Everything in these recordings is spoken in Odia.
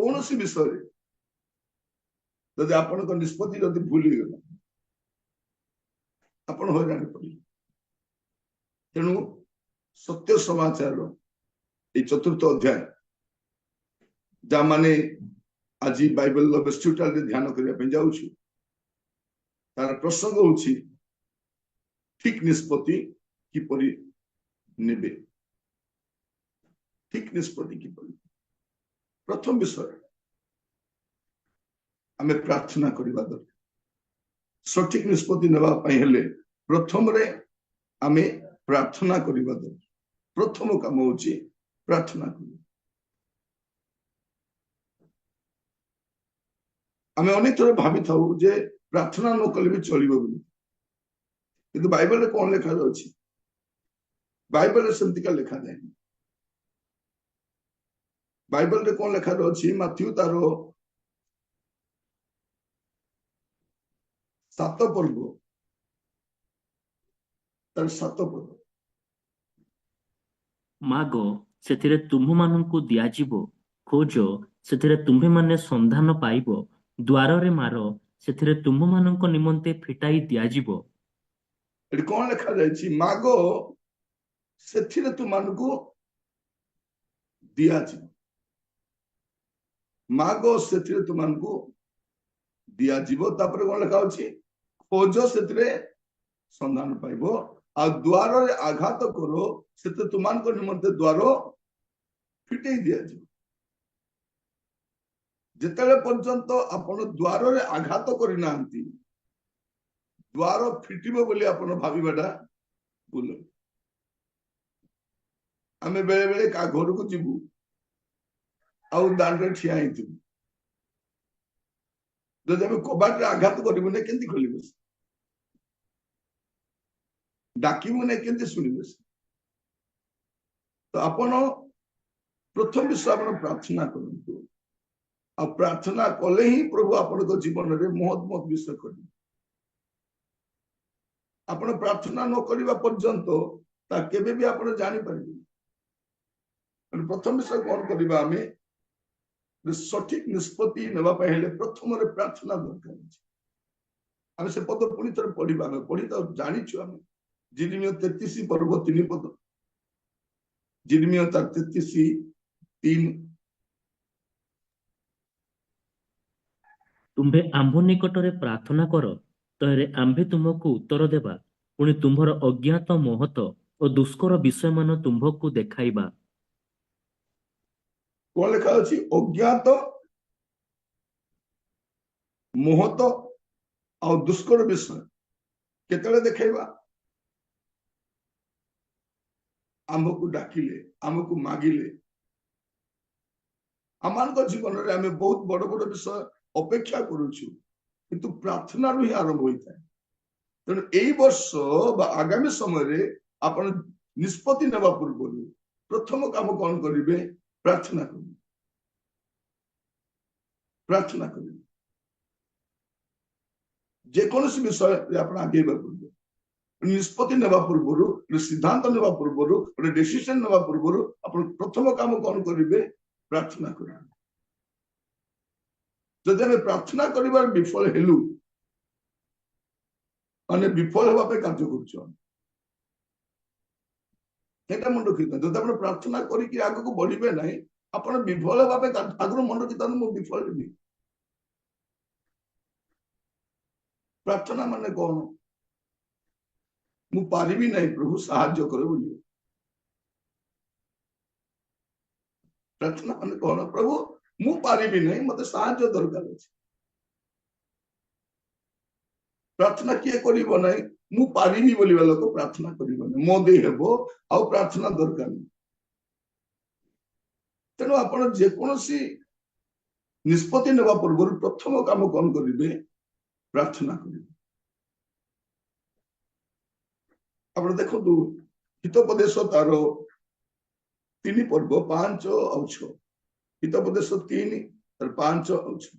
कौन सी विषय जदि आपण निष्पत्ति जदि भूल गला आपण हईराण पड़े। तेणु सत्य समाचार ये चतुर्थ अध्याय जहाँ माने आज बाइबल हॉस्पिटल ध्यान करने जाऊँ तार प्रसंग होची ठीक निष्पत्ति किपरि नेबे। ठीक निष्पत्ति किपरि प्रथम विषय आमे प्रार्थना करबा दरकार। सठिक निष्पत्ति नेबा पई हेले प्रथम रे आमे प्रार्थना करबा दरकार। प्रथम काम होची प्रार्थना करबा। आमे अनेक थोर भाबी थाउ जे प्रार्थना न कले भी चलिबो बोली, किंतु बाइबल रे कोन लिखा जाउछि? बाइबल रे सेमति का लिखा जाय। बाइबल रे कोन लिखा जाउछि? माथ्यू तारो 7 पर्व तार 7 पर्व माग सेथिरे तुम माननकु दियाजिबो, खोज सेथिरे तुम्हे माने संधान पाइबो, द्वार रे मारो सेथिरे तुम माननक निमंते फिटाई दियाजिबो। एठी कोन लिखा जायछि? मागो सेथिरे तुमनको दियाजिबो। मागो सेथिरे तुमनको दियाजिबो। तापर कोन लिखा होछि? खोज सेथिरे संधान पाइबो, आ द्वार रे आघात करो सेते तुमनको निमंते द्वार फिटाई दियाजिबो। जेतेले पर्यंत आपण द्वार रे आघात करि नांती द्वार फिटिबो बोली आपण भाबिबाटा भूल। आमे बेले बेले का घर को जीवु आउ दांड रे ठिया हितु जदि आमे कबाट रे आघात करिबो ने केंति खोलिबो, डाकिबो ने केंति सुनिबो। तो आपण प्रथम विषय आपण प्रार्थना करंतु आ प्रार्थना कले ही प्रभु आपण को जीवन रे महत महत विषय करिबे। आपण प्रार्थना न करिबा पर्यंत ता केबे भी आपण जानि परिबे। प्रथम विषय कोन करिबा? आमे सठिक निष्पत्ति नेबा पहिले प्रथम रे प्रार्थना दरकार अछि। आमे से पद पुनी थर पढिबा। आमे पढि त जानि छु। आमे जिरमिया 33 पर्व 3 पद, जिरमिया 33:3 तुम्भे आंभ निकटरे प्रार्थना कर, तहेरे आंभे तुमको उत्तर देबा, पुणी तुम्भर अज्ञात महत और दुष्कर विषय मान तुम्भको देखाइबा। कोन लिखा अछि? अज्ञात महत और दुष्कर विषय केतले देखाइबा? आमको डाकिले, आमको मागिले। आमान को जीवन रे आमे बहुत बड़ बड़ विषय अपेक्षा करूछु, किंतु प्रार्थना रु ही आरंभ होइता है। तेणु एई वर्ष बा आगामी समय रे आपण निष्पत्ति नेबा पूर्व प्रथम काम कोन करिवे? प्रार्थना करिवे। प्रार्थना करिवे। जे कोनोसी विषय रे आपण आगेबा पूर्व निष्पत्ति नेबा पूर्व सिद्धांत नेबा पूर्व डिसीजन नेबा पूर्व आपण प्रथम काम कोन करिवे? प्रार्थना करिवे। जदि आमे प्रार्थना करिबार विफल हेलु माने विफल होबा पे कार्य करछु, एटा मन रखिता। जदि आपण प्रार्थना करी कि आगु को बढ़िबे नाही, आपण विफल होबा पे आगु मन रखिता मो विफल हेबी। प्रार्थना माने कोन? मु पारिबी नाही, प्रभु सहाय्य करो बोलियो। प्रार्थना माने कोन? प्रभु मु पारिबी नाही, मते सहाय्य दरकार अछि। प्रार्थना किए करिबो नाही? मु पारिबी बोलिबा लोक प्रार्थना करिबो नाही, मो दे हेबो आ प्रार्थना दरकार नाही। तेणु आपण जे कोनोसी निष्पत्ति नेबा पूर्व प्रथम काम कोन करिवे? प्रार्थना करिवे। आपण देखो हितोपदेश तार 3 पर्व 5 और 6। हितोपदेश 3 और 5 और 6।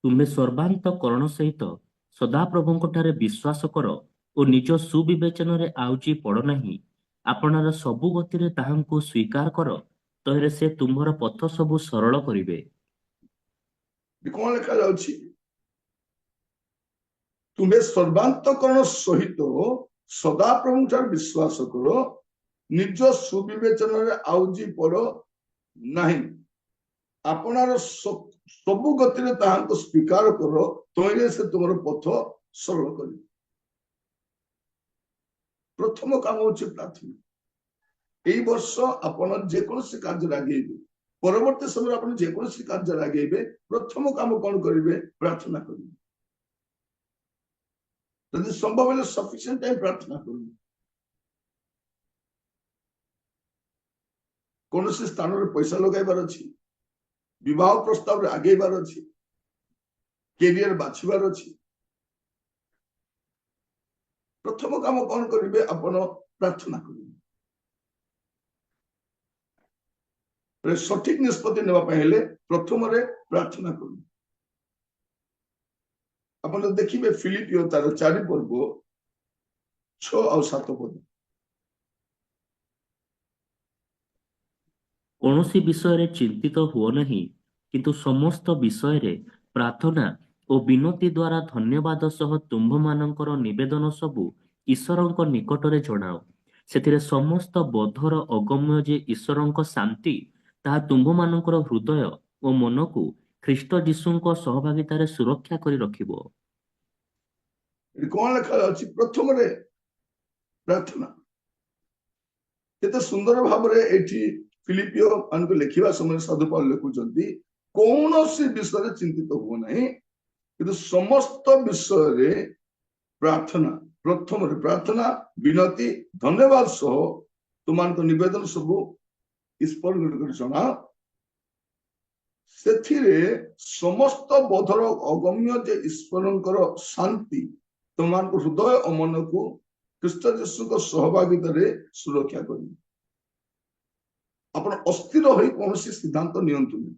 तुम्हें सर्वांत करण सहित सदा प्रभुଙ୍କ ଠାରେ विश्वास कर और निज सुविवेचन रे आउची पड़ नाही। आपणार सबु गतिरे ताहांको स्वीकार कर, ତହିଁରେ ସେ ତୁମ୍ଭର ପଥ ସବୁ ସରଳ କରିବେ। କଣ ଲେଖା ଯାଉଛି? ତୁମେ ସର୍ବାନ୍ତକରଣ ସହିତ ସଦାପ୍ରଭୁ ଠାରେ ବିଶ୍ୱାସ କର, ନିଜ ସୁବିବେଚନାରେ ଆଉଜି ପଡ ନାହିଁ, ଆପଣାର ସବୁ ଗତିରେ ତାହାଙ୍କୁ ସ୍ୱୀକାର କର, ତହିଁରେ ସେ ତୁମର ପଥ ସରଳ କରିବେ। ପ୍ରଥମ କାମ ହଉଛି ପ୍ରାର୍ଥନା। এই ବର୍ଷ ଆପଣ ଯେକୌଣସି କାର୍ଯ୍ୟରେ ଆଗେଇବେ, ପରବର୍ତ୍ତୀ ସମୟରେ ଆପଣ ଯେକୌଣସି କାର୍ଯ୍ୟରେ ଆଗେଇବେ, ପ୍ରଥମ କାମ କଣ କରିବେ? ପ୍ରାର୍ଥନା କରିବେ। ଯଦି ସମ୍ଭବ ହେଲେ ସଫିସିଏଣ୍ଟ ଟାଇମ ପ୍ରାର୍ଥନା କରିବେ। କୌଣସି ସ୍ଥାନରେ ପଇସା ଲଗାଇବାର ଅଛି, ବିବାହ ପ୍ରସ୍ତାବରେ ଆଗେଇବାର ଅଛି, କ୍ୟାରିୟର ବାଛିବାର ଅଛି, ପ୍ରଥମ କାମ କଣ କରିବେ? ଆପଣ ପ୍ରାର୍ଥନା କରିବେ। ସଠିକ ନିଷ୍ପତ୍ତି ନେବା ପାଇଁ ହେଲେ ପ୍ରଥମରେ ପ୍ରାର୍ଥନା କରିବେ। ଆପଣ ଯଦି ଦେଖିବେ ଫିଲିପିଓ ତାର 4 ପର୍ବ 6 ଆଉ 7 ପଦ। କୌଣସି ବିଷୟରେ ଚିନ୍ତିତ ହୁଅ ନାହିଁ, କିନ୍ତୁ ସମସ୍ତ ବିଷୟରେ ପ୍ରାର୍ଥନା ଓ ବିନତି ଦ୍ୱାରା ଧନ୍ୟବାଦ ସହ ତୁମ୍ଭମାନଙ୍କର ନିବେଦନ ସବୁ ଈଶ୍ୱରଙ୍କ ନିକଟରେ ଜଣାଅ। ସେଥିରେ ସମସ୍ତ ବୋଧର ଅଗମ୍ୟ ଯେ ଈଶ୍ୱରଙ୍କ ଶାନ୍ତି ତାହା ତୁମ୍ଭମାନଙ୍କର ହୃଦୟ ଓ ମନକୁ ଖ୍ରୀଷ୍ଟ ଯୀଶୁଙ୍କ ସହଭାଗିତାରେ ସୁରକ୍ଷା କରି ରଖିବ। ଏଠି କଣ ଲେଖା ଅଛି? ପ୍ରଥମରେ ପ୍ରାର୍ଥନା। କେତେ ସୁନ୍ଦର ଭାବରେ ଏଠି ଫିଲିପିଓ ମାନଙ୍କୁ ଲେଖିବା ସମୟରେ ସାଧୁ ପାଉଲ ଲେଖୁଛନ୍ତି, କୌଣସି ବିଷୟରେ ଚିନ୍ତିତ ହୁଅ ନାହିଁ, କିନ୍ତୁ ସମସ୍ତ ବିଷୟରେ ପ୍ରାର୍ଥନା, ପ୍ରଥମରେ ପ୍ରାର୍ଥନା, ବିନତି, ଧନ୍ୟବାଦ ସହ ତୁମମାନଙ୍କ ନିବେଦନ ସବୁ ଈଶ୍ୱର ନିକଟରେ ଜଣାଅ। ସେଥିରେ ସମସ୍ତ ବୋଧର ଅଗମ୍ୟ ଯେ ଈଶ୍ୱରଙ୍କର ଶାନ୍ତି ତୁମମାନଙ୍କ ହୃଦୟ ଓ ମନକୁ ଖ୍ରୀଷ୍ଟ ଯୀଶୁଙ୍କ ସହଭାଗିତାରେ ସୁରକ୍ଷା କରିବେ। ଆପଣ ଅସ୍ଥିର ହୋଇ କୌଣସି ସିଦ୍ଧାନ୍ତ ନିଅନ୍ତୁନି।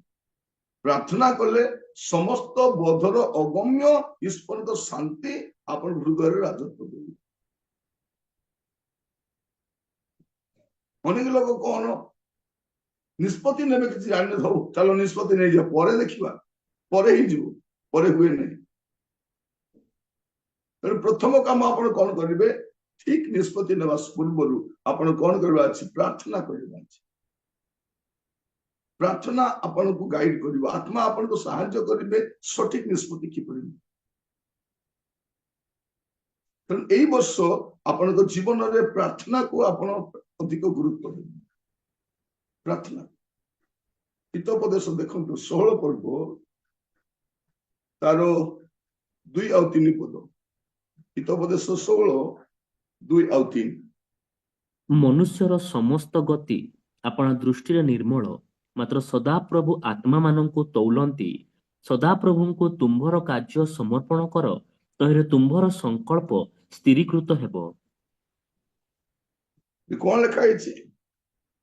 ପ୍ରାର୍ଥନା କଲେ ସମସ୍ତ ବୋଧର ଅଗମ୍ୟ ଈଶ୍ୱରଙ୍କ ଶାନ୍ତି ଆପଣ ହୃଦୟରେ ରାଜତ୍ୱ କରିବେ। ଅନେକ ଲୋକ କଣ ନିଷ୍ପତ୍ତି ନେବେ କିଛି ଜାଣିନଥାଉ, ଚାଲ ନିଷ୍ପତ୍ତି ନେଇଯିବା, ପରେ ଦେଖିବା, ପରେ ହେଇଯିବ, ପରେ ହୁଏ ନାହିଁ। ତେଣୁ ପ୍ରଥମ କାମ ଆପଣ କଣ କରିବେ? ଠିକ ନିଷ୍ପତ୍ତି ନେବା ପୂର୍ବରୁ ଆପଣ କଣ କରିବା ଅଛି? ପ୍ରାର୍ଥନା କରିବା ଅଛି। ପ୍ରାର୍ଥନା ଆପଣଙ୍କୁ ଗାଇଡ କରିବ, ଆତ୍ମା ଆପଣଙ୍କୁ ସାହାଯ୍ୟ କରିବେ ସଠିକ ନିଷ୍ପତ୍ତି କିପରି। ତେଣୁ ଏଇ ବର୍ଷ ଆପଣଙ୍କ ଜୀବନରେ ପ୍ରାର୍ଥନାକୁ ଆପଣ ଅଧିକ ଗୁରୁତ୍ୱ ଦେବେ। ପ୍ରାର୍ଥନା। ହିତୋପଦେଶ ଦେଖନ୍ତୁ 16 ପର୍ବ ତାର 2 ଆଉ 3 ପଦ। ହିତୋପଦେଶ 16 2 ଆଉ 3। ମନୁଷ୍ୟର ସମସ୍ତ ଗତି ଆପଣା ଦୃଷ୍ଟିରେ ନିର୍ମଳ, ମାତ୍ର ସଦାପ୍ରଭୁ ଆତ୍ମାମାନଙ୍କୁ ତୌଲନ୍ତି। ସଦାପ୍ରଭୁଙ୍କୁ ତୁମ୍ଭର କାର୍ଯ୍ୟ ସମର୍ପଣ କର, ତହିଁରେ ତୁମ୍ଭର ସଂକଳ୍ପ ସ୍ଥିରୀକୃତ ହେବ। କଣ ଲେଖା ହେଇଛି?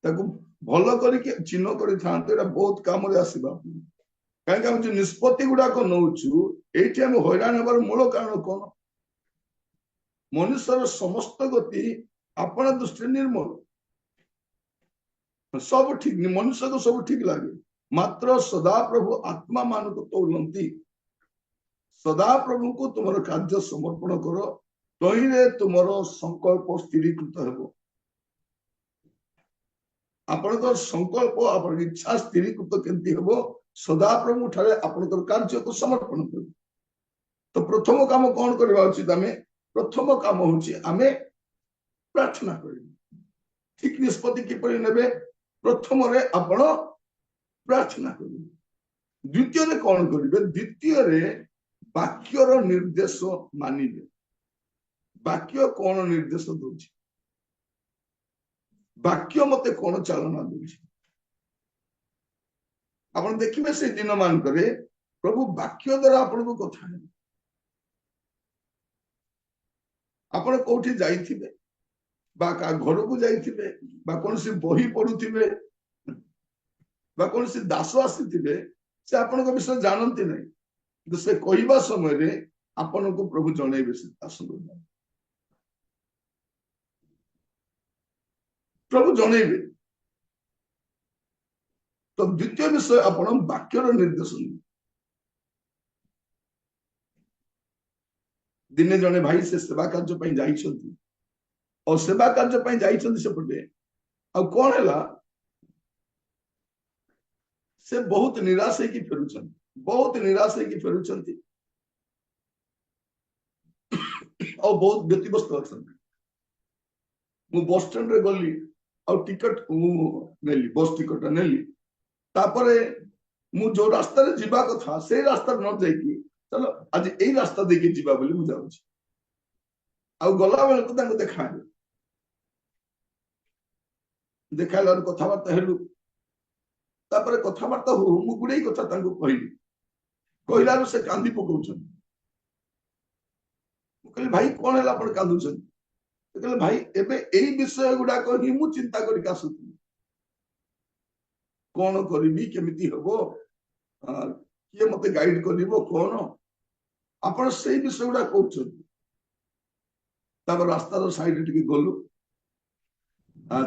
ତାକୁ ଭଲ କରିକି ଚିହ୍ନ କରିଥାନ୍ତେ, ଏଟା ବହୁତ କାମରେ ଆସିବା। କାହିଁକି ଆମେ ଯୋଉ ନିଷ୍ପତ୍ତି ଗୁଡାକ ନଉଛୁ, ଏଇଠି ଆମେ ହଇରାଣ ହେବାର ମୂଳ କାରଣ କଣ? ମନୁଷ୍ୟର ସମସ୍ତ ଗତି ଆପଣା ଦୃଷ୍ଟିରେ ନିର୍ମଳ, ସବୁ ଠିକ, ମନୁଷ୍ୟକୁ ସବୁ ଠିକ ଲାଗେ, ମାତ୍ର ସଦାପ୍ରଭୁ ଆତ୍ମା ମାନଙ୍କୁ ତୌଲନ୍ତି। ସଦାପ୍ରଭୁଙ୍କୁ ତୁମର କାର୍ଯ୍ୟ ସମର୍ପଣ କର, ତହିଁରେ ତୁମର ସଂକଳ୍ପ ସ୍ଥିରୀକୃତ ହେବ। ଆପଣଙ୍କର ସଂକଳ୍ପ, ଆପଣଙ୍କ ଇଚ୍ଛା ସ୍ଥିରୀକୃତ କେମିତି ହେବ? ସଦାପ୍ରଭୁ ଠାରେ ଆପଣଙ୍କର କାର୍ଯ୍ୟକୁ ସମର୍ପଣ କରିବେ। ତ ପ୍ରଥମ କାମ କଣ କରିବା ଉଚିତ? ଆମେ ପ୍ରଥମ କାମ ହଉଛି ଆମେ ପ୍ରାର୍ଥନା କରିବେ। ଠିକ ନିଷ୍ପତ୍ତି କିପରି ନେବେ? ପ୍ରଥମରେ ଆପଣ ପ୍ରାର୍ଥନା କରିବେ। ଦ୍ୱିତୀୟରେ କଣ କରିବେ? ଦ୍ୱିତୀୟରେ ବାକ୍ୟର ନିର୍ଦ୍ଦେଶ ମାନିବେ। ବାକ୍ୟ କଣ ନିର୍ଦ୍ଦେଶ ଦଉଛି? ବାକ୍ୟ ମତେ କଣ ଚାଳନା ଦଉଛି? ଆପଣ ଦେଖିବେ ସେଇ ଦିନ ମାନଙ୍କରେ ପ୍ରଭୁ ବାକ୍ୟ ଦ୍ୱାରା ଆପଣଙ୍କୁ କଥା ହେବେ। ଆପଣ କୋଉଠି ଯାଇଥିବେ, ବା କାହା ଘରକୁ ଯାଇଥିବେ, ବା କୌଣସି ବହି ପଢୁଥିବେ, ବା କୌଣସି ଦାସ ଆସିଥିବେ, ସେ ଆପଣଙ୍କ ବିଷୟରେ ଜାଣନ୍ତି ନାହିଁ, କିନ୍ତୁ ସେ କହିବା ସମୟରେ ଆପଣଙ୍କୁ ପ୍ରଭୁ ଜଣେଇବେ ସେ ଦାସଙ୍କୁ। ପ୍ରଭୁ ଜଣେଇବେ। तो द्वितीय विषय आपण वाक्यर निर्देश दिने जने भाई से सेवा कार्य जाइछंती और सेवा कार्य जाइछंती सेपटे आ कौन है से बहुत निराश है कि फेरुछंती बहुत निराश है कि फेरुछंती और बहुत व्यतिव्यस्त अछंती मु बस स्टैंड रे गली और टिकट नेली बस टिकट नेली तापरे मु जो रास्ता रे जीवा कथा से रास्ता न जाइकी चलो आज एई रास्ता देके जीवा बोली मु जाउछि आ गला बेल को तांको देखाइला कथाबार्ता हेलु तापरे कथाबार्ता हो मु गुडे कथा तांको कहली कहला से कांदी पकाउछन मु कहली भाई कोन हला आपण कांदुछन कहले भाई एबे एई विषय गुडा को ही मु चिंता करी कासुती कौन करी केमिति हबो किए मते गाइड करिवो कौन आपण से विषय गुडा कहउछन तापर रास्ता रो साइड टिके गलु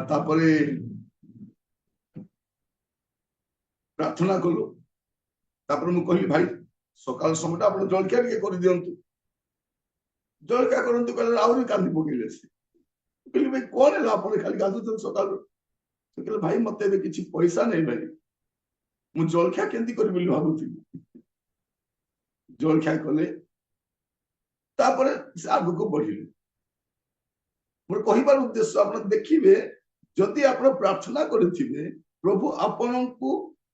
तापरे प्रार्थना कलु तापर मु कहली भाई सकाल समय आपण जलखिया टिके कर दियंतु जलखिया करंतु कहले आउरी कांदी पकेले से कहली भाई कौन है आपण खाली गादुछन सकाल कहले भाई मते एबे किछि पैसा नै भाई मु जलखिया केंती करि बोली भाबुथि जलखिया कले तापर से आगु को बढ़िले मोर कहिबार उद्देश्य आपण देखिबे जदि आपण प्रार्थना करथिबे प्रभु आपनकु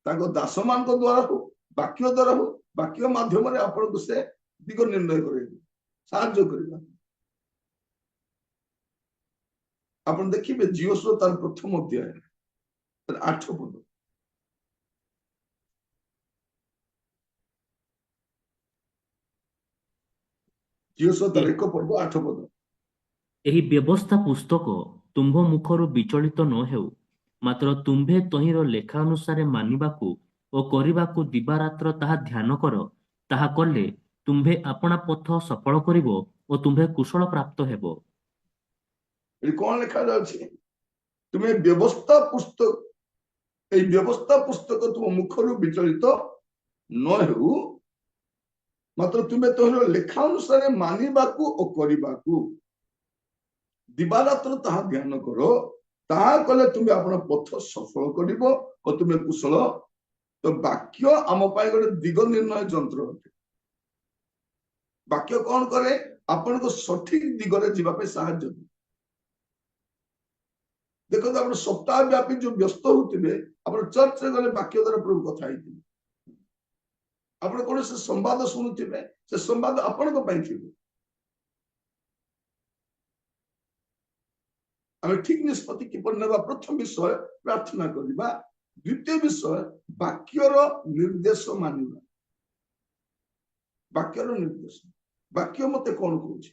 ताको दासमान को द्वारा हो वाक्य द्वारा हो वाक्य माध्यम रे आपण को से दिग निर्णय करेबे साहाय्य करिबा आपण देखिबे जीवस्व तार प्रथम अध्याय 8 पद जीवस्व तार 1 पद 8 पद ଏହି ବ୍ୟବସ୍ଥା ପୁସ୍ତକ ତୁମ୍ଭ ମୁଖରୁ ବିଚଳିତ ନ ହେଉ ମାତ୍ର ତୁମ୍ଭେ ତହିଁର ଲେଖା ଅନୁସାରେ ମାନିବାକୁ ଓ କରିବାକୁ ଦିବାରାତ୍ର ତାହା ଧ୍ୟାନ କର ତାହା କଲେ ତୁମ୍ଭେ ଆପଣା ପଥ ସଫଳ କରିବ ଓ ତୁମ୍ଭେ କୁଶଳ ପ୍ରାପ୍ତ ହେବ। कौन लिखा जाए तुम्हें व्यवस्था पुस्तक এই व्यवस्था पुस्तक तुम मुखर विचलित न हेउ मात्र तुम्हें तोहर लेखा अनुसार मानिबाकू और करिबाकू दिवारात्र ताहा ध्यान करो ताहा कले तुम्हें अपना पथ सफल करिवो और तुम्हें कुशल तो वाक्य आम पाई गोटे दिग निर्णय जंत्र अटे वाक्य कौन करे आपण को सठिक दिगरे जीवा पे सहायता करे देखो तो आप सप्ताह व्यापी जो व्यस्त होते आप चर्च रे गले वाक्य द्वारा प्रभु कथा आप कौन से संवाद शुणुवे से संवाद आपण को आम ठीक निष्पत्ति किपर नेबा प्रथम विषय प्रार्थना करबा द्वितीय विषय वाक्यर निर्देश मानिबा वाक्यर निर्देश वाक्य मते कौन कहूछ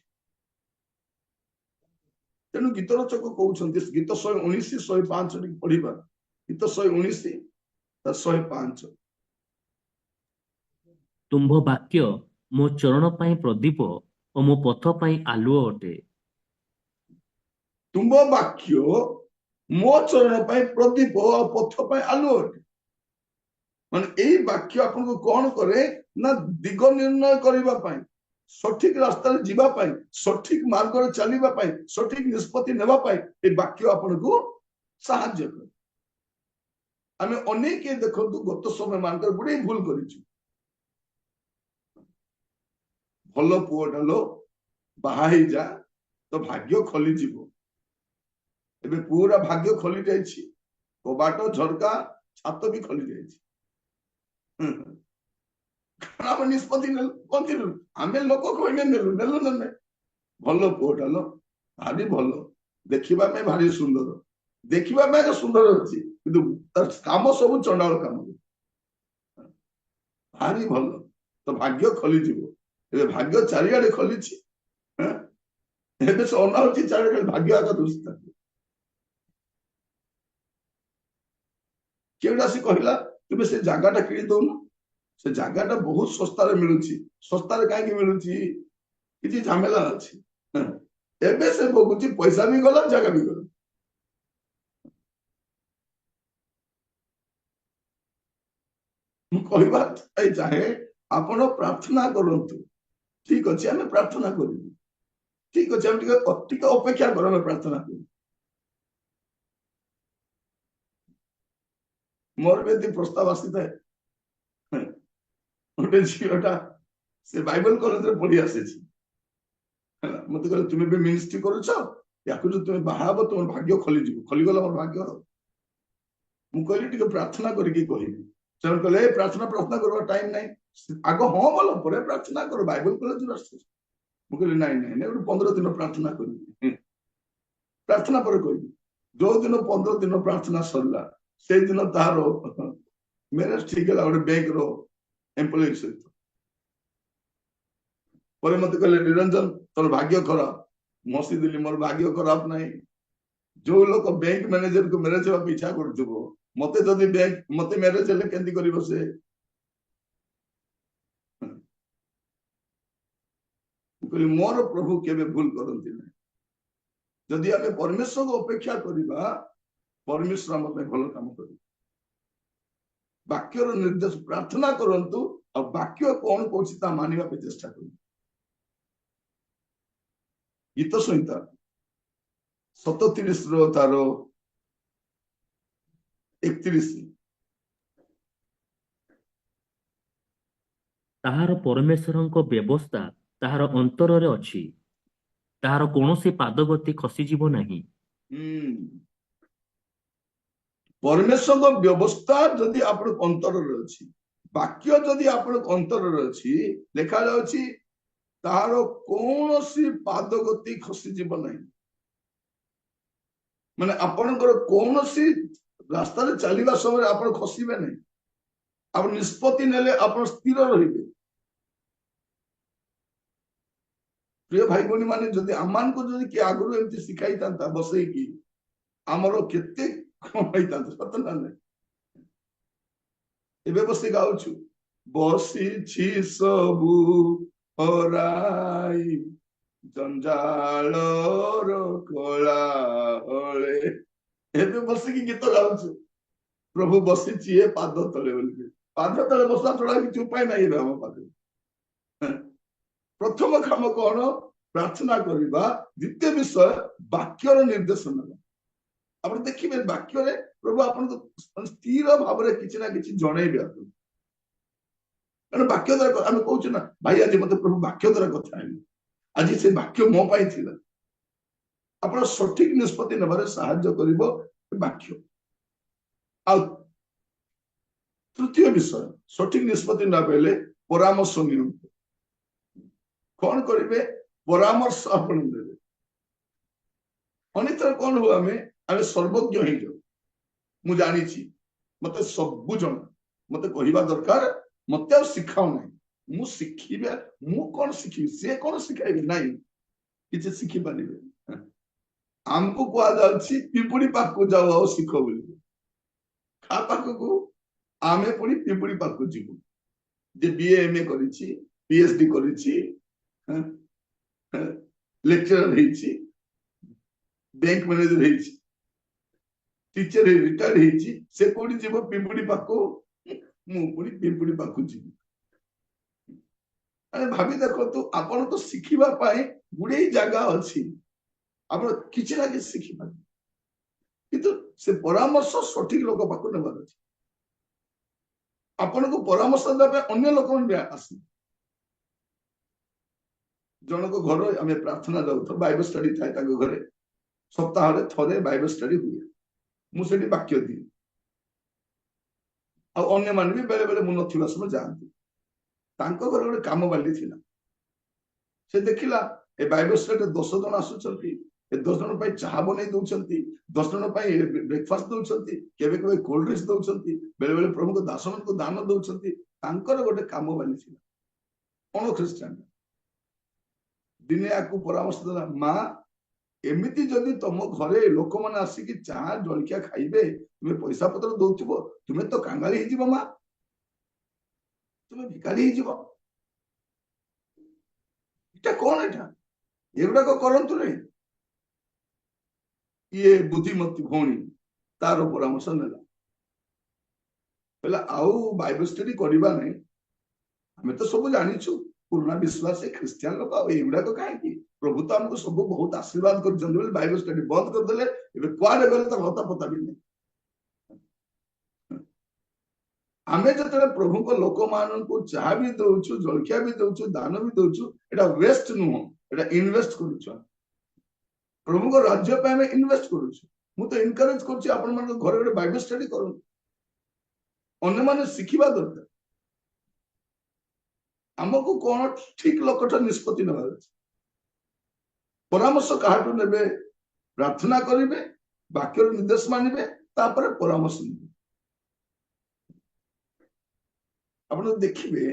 तेणु गीत रचक कहते गीत 119 105 पढ़ा गीत 119 105 ତୁମ୍ଭ ବାକ୍ୟ ମୋ ଚରଣ ପାଇଁ ପ୍ରଦୀପ ଓ ମୋ ପଥ ପାଇଁ ଆଲୁଅ ଅଟେ। तुम वाक्य मो चरण पाई प्रदीप और पथ पाई आलुओ अटे माने एई वाक्य आपन को कौन करे ना दिग निर्णय करिबा पाई सठिक रास्ता रे जीवा पाई सठिक मार्ग रे चलीबा पाई सठिक निष्पत्ति नेबा पाई ए वाक्य आपन को सहायता करे आमे अनेक देखंतु गत समय मानकर गुडे भूल करिछु भलो पुओ डालो बाहा ही जा तो भाग्य खोली जीवो एबे पूरा भाग्य खोली जाइछि कबाट झरका छात भी खोली जाइछि हम निष्पत्ति कोनथि आमे लोक कहने नेलु नेलु ने भलो पुओटालो भारी भलो देखिबा में भारी सुंदर देखिबा में सुंदर अछि किंतु तार काम सब चंडाल काम भारी भलो तो भाग्य खोली जीवो एबे भाग्य चारियाडे खोलिछि एबे से अनाउछि चारियाडे भाग्य आका दुष्ट केउडासी कहला तुमे से जागाटा किनि दउन से जागाटा बहुत सस्ता रे मिलुछि सस्ता रे काहे कि मिलुछि किछि झमेला अछि एबे से बगुछि पैसा भी गला जागा भी गला ମୁଁ କହିବା ପାଇଁ ଚାହେଁ ଆପଣ ପ୍ରାର୍ଥନା କରନ୍ତୁ। ଠିକ ଅଛି ଆମେ ପ୍ରାର୍ଥନା କରିବୁ, ଠିକ ଅଛି ଆମେ ଟିକେ ଅପେକ୍ଷା କର, ଆମେ ପ୍ରାର୍ଥନା କରିବୁ। ମୋର ବି ଏମିତି ପ୍ରସ୍ତାବ ଆସିଥାଏ, ଗୋଟେ ଝିଅଟା ସେ ବାଇବେଲ କଲେଜରେ ପଢି ଆସିଛି ହେଲା, ମତେ କହିଲେ ତୁମେ ବି ମିନିଷ୍ଟ୍ରି କରୁଛ, ୟାକୁ ଯଦି ତୁମେ ବାହା ହବ ତୁମର ଭାଗ୍ୟ ଖୋଲିଯିବ। ଖୋଲିଗଲା ମୋର ଭାଗ୍ୟ। ମୁଁ କହିଲି ଟିକେ ପ୍ରାର୍ଥନା କରିକି କହିବି। ସେମାନେ କହିଲେ ଏ ପ୍ରାର୍ଥନା ପ୍ରାର୍ଥନା କରିବା ଟାଇମ ନାହିଁ, ଆଗ ହଁ ବୋଲ ପରେ ପ୍ରାର୍ଥନା କର, ବାଇବେଲ କଲେଜରୁ ଆସୁଛି। ମୁଁ କହିଲି ନାଇଁ ନାଇଁ ନାଇଁ, ଗୋଟେ 15 ଦିନ ପ୍ରାର୍ଥନା କରିବି, ପ୍ରାର୍ଥନା ପରେ କହିବି। ଯୋଉ ଦିନ 15 ଦିନ ପ୍ରାର୍ଥନା ସରିଲା ସେଇଦିନ ତାର ମ୍ୟାରେଜ ଠିକ ହେଲା ଗୋଟେ ବ୍ୟାଙ୍କର ଏମ୍ପ୍ଲୟୀ ସହିତ। ପରେ ମତେ କହିଲେ ନିରଞ୍ଜନ ତୋର ଭାଗ୍ୟ ଖରାପ। ମୁଁ ହସିଦେଲି, ମୋର ଭାଗ୍ୟ ଖରାପ ନାହିଁ। ଯୋଉ ଲୋକ ବ୍ୟାଙ୍କ ମ୍ୟାନେଜରକୁ ମ୍ୟାରେଜ ହେବାକୁ ଇଚ୍ଛା କରୁଥିବ, ମତେ ଯଦି ମତେ ମ୍ୟାରେଜ ହେଲେ କେମିତି କରିବ ସେ? ମୁଁ କହିଲି ମୋର ପ୍ରଭୁ କେବେ ଭୁଲ କରନ୍ତି ନାହିଁ। ଯଦି ଆମେ ପରମେଶ୍ୱରକୁ ଅପେକ୍ଷା କରିବା, ପରମେଶ୍ୱର ଆମ ପାଇଁ ଭଲ କାମ କରିବେ। ବାକ୍ୟର ନିର୍ଦ୍ଦେଶ ପ୍ରାର୍ଥନା କରନ୍ତୁ, ଆଉ ବାକ୍ୟ କଣ କହୁଛି ତା ମାନିବା ପାଇଁ ଚେଷ୍ଟା କରନ୍ତୁ। ଗୀତ ସଂହିତା 37 ର ତାର 31। ତାହାର ପରମେଶ୍ୱରଙ୍କ ବ୍ୟବସ୍ଥା ତାହାର ଅନ୍ତରରେ ଅଛି, ତାହାର କୌଣସି ପାଦଗତି ଖସିଯିବ ନାହିଁ। ପରମେଶ୍ୱରଙ୍କ ବ୍ୟବସ୍ଥା ଯଦି ଆପଣଙ୍କ ଅନ୍ତରରେ ଅଛି, ବାକ୍ୟ ଯଦି ଆପଣଙ୍କ ଅନ୍ତରରେ ଅଛି, ଲେଖାଯାଉଛି ତାହାର କୌଣସି ପାଦଗତି ଖସିଯିବ ନାହିଁ। ମାନେ ଆପଣଙ୍କର କୌଣସି ରାସ୍ତାରେ ଚାଲିବା ସମୟରେ ଆପଣ ଖସିବେ ନାହିଁ। ଆପଣ ନିଷ୍ପତ୍ତି ନେଲେ ଆପଣ ସ୍ଥିର ରହିବେ। ପ୍ରିୟ ଭାଇ ଭଉଣୀ ମାନେ, ଯଦି ଆମମାନଙ୍କୁ ଯଦି କିଏ ଆଗରୁ ଏମିତି ଶିଖାଇଥାନ୍ତା ବସେଇକି, ଆମର କେତେ କଣ ହେଇଥାନ୍ତା, ସତ ନା ନାହିଁ? ଏବେ ବସି ଗାଉଛୁ, ବସିଛି ସବୁ ହରାଇ ଜଞ୍ଜାଳର କୋଳାହଳେ। ଏବେ ବସିକି ଗୀତ ଗାଉଛୁ, ପ୍ରଭୁ ବସିଛି ଏ ପାଦ ତଳେ ବୋଲି। ପାଦ ତଳେ ବସିବା ଛଡା କିଛି ଉପାୟ ନାହିଁ ଏବେ ଆମ ପାଖରେ। ପ୍ରଥମ କାମ କଣ? ପ୍ରାର୍ଥନା କରିବା। ଦ୍ୱିତୀୟ ବିଷୟ ବାକ୍ୟର ନିର୍ଦ୍ଦେଶ ନେବା। ଆପଣ ଦେଖିବେ ବାକ୍ୟରେ ପ୍ରଭୁ ଆପଣଙ୍କୁ ସ୍ଥିର ଭାବରେ କିଛି ନା କିଛି ଜଣେଇବେ ଆପଣଙ୍କୁ। କାରଣ ବାକ୍ୟ ଦ୍ୱାରା ଆମେ କହୁଛୁ ନା, ଭାଇ ଆଜି ମତେ ପ୍ରଭୁ ବାକ୍ୟ ଦ୍ୱାରା କଥା ହେଲେ, ଆଜି ସେ ବାକ୍ୟ ମୋ ପାଇଁ ଥିଲା। ଆପଣ ସଠିକ ନିଷ୍ପତ୍ତି ନେବାରେ ସାହାଯ୍ୟ କରିବ ବାକ୍ୟ। ଆଉ ତୃତୀୟ ବିଷୟ, ସଠିକ ନିଷ୍ପତ୍ତି ନ ପାଇଲେ ପରାମର୍ଶ ନିଅନ୍ତୁ। କଣ କରିବେ? ପରାମର୍ଶ ଆପଣ ଦେବେ। ଅନେକ କଣ ହଉ, ଆମେ ସର୍ବଜ୍ଞ ହେଇଯାଉ। ମୁଁ ଜାଣିଛି, ମତେ ସବୁ ଜଣା, ମତେ କହିବା ଦରକାର, ମତେ ଆଉ ଶିଖାଉ ନାହିଁ। ମୁଁ ଶିଖିବା, ମୁଁ କଣ ଶିଖିବି, ସେ କଣ ଶିଖାଇବେ? ନାହିଁ, କିଛି ଶିଖିପାରିବେ। ଆମକୁ କୁହାଯାଉଛି ପିମ୍ପୁଡି ପାଖକୁ ଯାଉ ଆଉ ଶିଖ ବୋଲି। କାହା ପାଖକୁ? ଆମେ ପୁଣି ପିମ୍ପୁଡି ପାଖକୁ ଯିବୁ। ଯେ ବିଏ ଏମଏ କରିଛି, ପିଏଚଡି କରିଛି, ଲେକ୍ଚରର ହେଇଛି, ବ୍ୟାଙ୍କ ମ୍ୟାନେଜର ହେଇଛି, ଟିଚର ରିଟାୟାର୍ଡ ହେଇଛି, ସେ କୋଉଠି ଯିବ? ପିମ୍ପୁଡି ପାଖକୁ। ମୁଁ ପୁଣି ପିମ୍ପୁଡି ପାଖକୁ ଯିବି। ଭାବି ଦେଖନ୍ତୁ, ଆପଣ ତ ଶିଖିବା ପାଇଁ ଗୁଡେଇ ଜାଗା ଅଛି, ଆପଣ କିଛି ନା କିଛି ଶିଖିପାରିବେ, କିନ୍ତୁ ସେ ପରାମର୍ଶ ସଠିକ ଲୋକ ପାଖକୁ ନେବାର ଅଛି। ଆପଣଙ୍କୁ ପରାମର୍ଶ ଦେବା ପାଇଁ ଅନ୍ୟ ଲୋକମାନେ ଆସିବେ। ଜଣଙ୍କ ଘର ଆମେ ପ୍ରାର୍ଥନା ଯାଉଥାଉ, ବାଇବେଲ ଷ୍ଟଡି ଥାଏ ତାଙ୍କ ଘରେ, ସପ୍ତାହରେ ଥରେ ବାଇବେଲ ଷ୍ଟଡି ହୁଏ। ମୁଁ ସେଠି ବାକ୍ୟ ଦିଏ, ଆଉ ଅନ୍ୟମାନେ ବି ବେଳେ ବେଳେ ମୁଁ ନଥିବା ସମୟ ଯାଆନ୍ତି। ତାଙ୍କ ଘରେ ଗୋଟେ କାମ ବାଲି ଥିଲା। ସେ ଦେଖିଲା ଏ ବାଇବେଲ ଷ୍ଟଡିରେ 10 ଜଣ ଆସୁଛନ୍ତି, ଏ 10 ଜଣ ପାଇଁ ଚାହା ବନେଇ ଦଉଛନ୍ତି, 10 ଜଣ ପାଇଁ ବ୍ରେକଫାଷ୍ଟ ଦଉଛନ୍ତି, କେବେ କେବେ କୋଲ୍ଡ ଡ୍ରିଙ୍କ୍ସ ଦଉଛନ୍ତି, ବେଳେ ବେଳେ ପ୍ରଭୁଙ୍କ ଦାସମାନଙ୍କୁ ଦାନ ଦଉଛନ୍ତି। ତାଙ୍କର ଗୋଟେ କାମ ବାଲି ଥିଲା, ଅଣ ଖ୍ରୀଷ୍ଟିଆନ। ଦିନେ ଆକୁ ପରାମର୍ଶ ଦେଲା, ମା ଏମିତି ଯଦି ତମ ଘରେ ଲୋକମାନେ ଆସିକି ଚାହା ଜଳଖିଆ ଖାଇବେ, ତୁମେ ପଇସା ପତ୍ର ଦଉଥିବ, ତୁମେ ତ କାଙ୍ଗାଳି ହେଇଯିବ ମା, ତୁମେ ଭିକାରୀ ହେଇଯିବ। ଏଟା କଣ? ଏଗୁଡାକ କରନ୍ତୁ ନାହିଁ। ଇଏ ବୁଦ୍ଧିମତୀ ଭଉଣୀ ତାର ପରାମର୍ଶ ନେଲା। बोले आउ बाइबल स्टडी करबा नहीं हमें तो सब जानिछु पुराना विश्वास ख्रिस्टियन लोक एगुड़ा तो कहीं प्रभु तो हमको सब बहुत आशीर्वाद कर बाइबल स्टडी बंद करदे कुआडे गले तो लता पता भी नहीं आमे जो प्रभु को लोक मान को चाह भी दौचु जलखिया भी दौचु दान भी दौचु एटा वेस्ट नुह एटा इन्वेस्ट करूछु प्रभु को राज्य पे हमें इन्वेस्ट करूछु मु तो एनकरेज करछि आपण मन घर घर बाइबल स्टडी करू अन्य माने शिखिबा दरकार हमको कौन ठीक लोकठ निष्पत्ति नबार अछि परामर्श काहाटू नेबे प्रार्थना करिवे वाक्य निर्देश मानिबे तापर परामर्श नेबे आपण देखिबे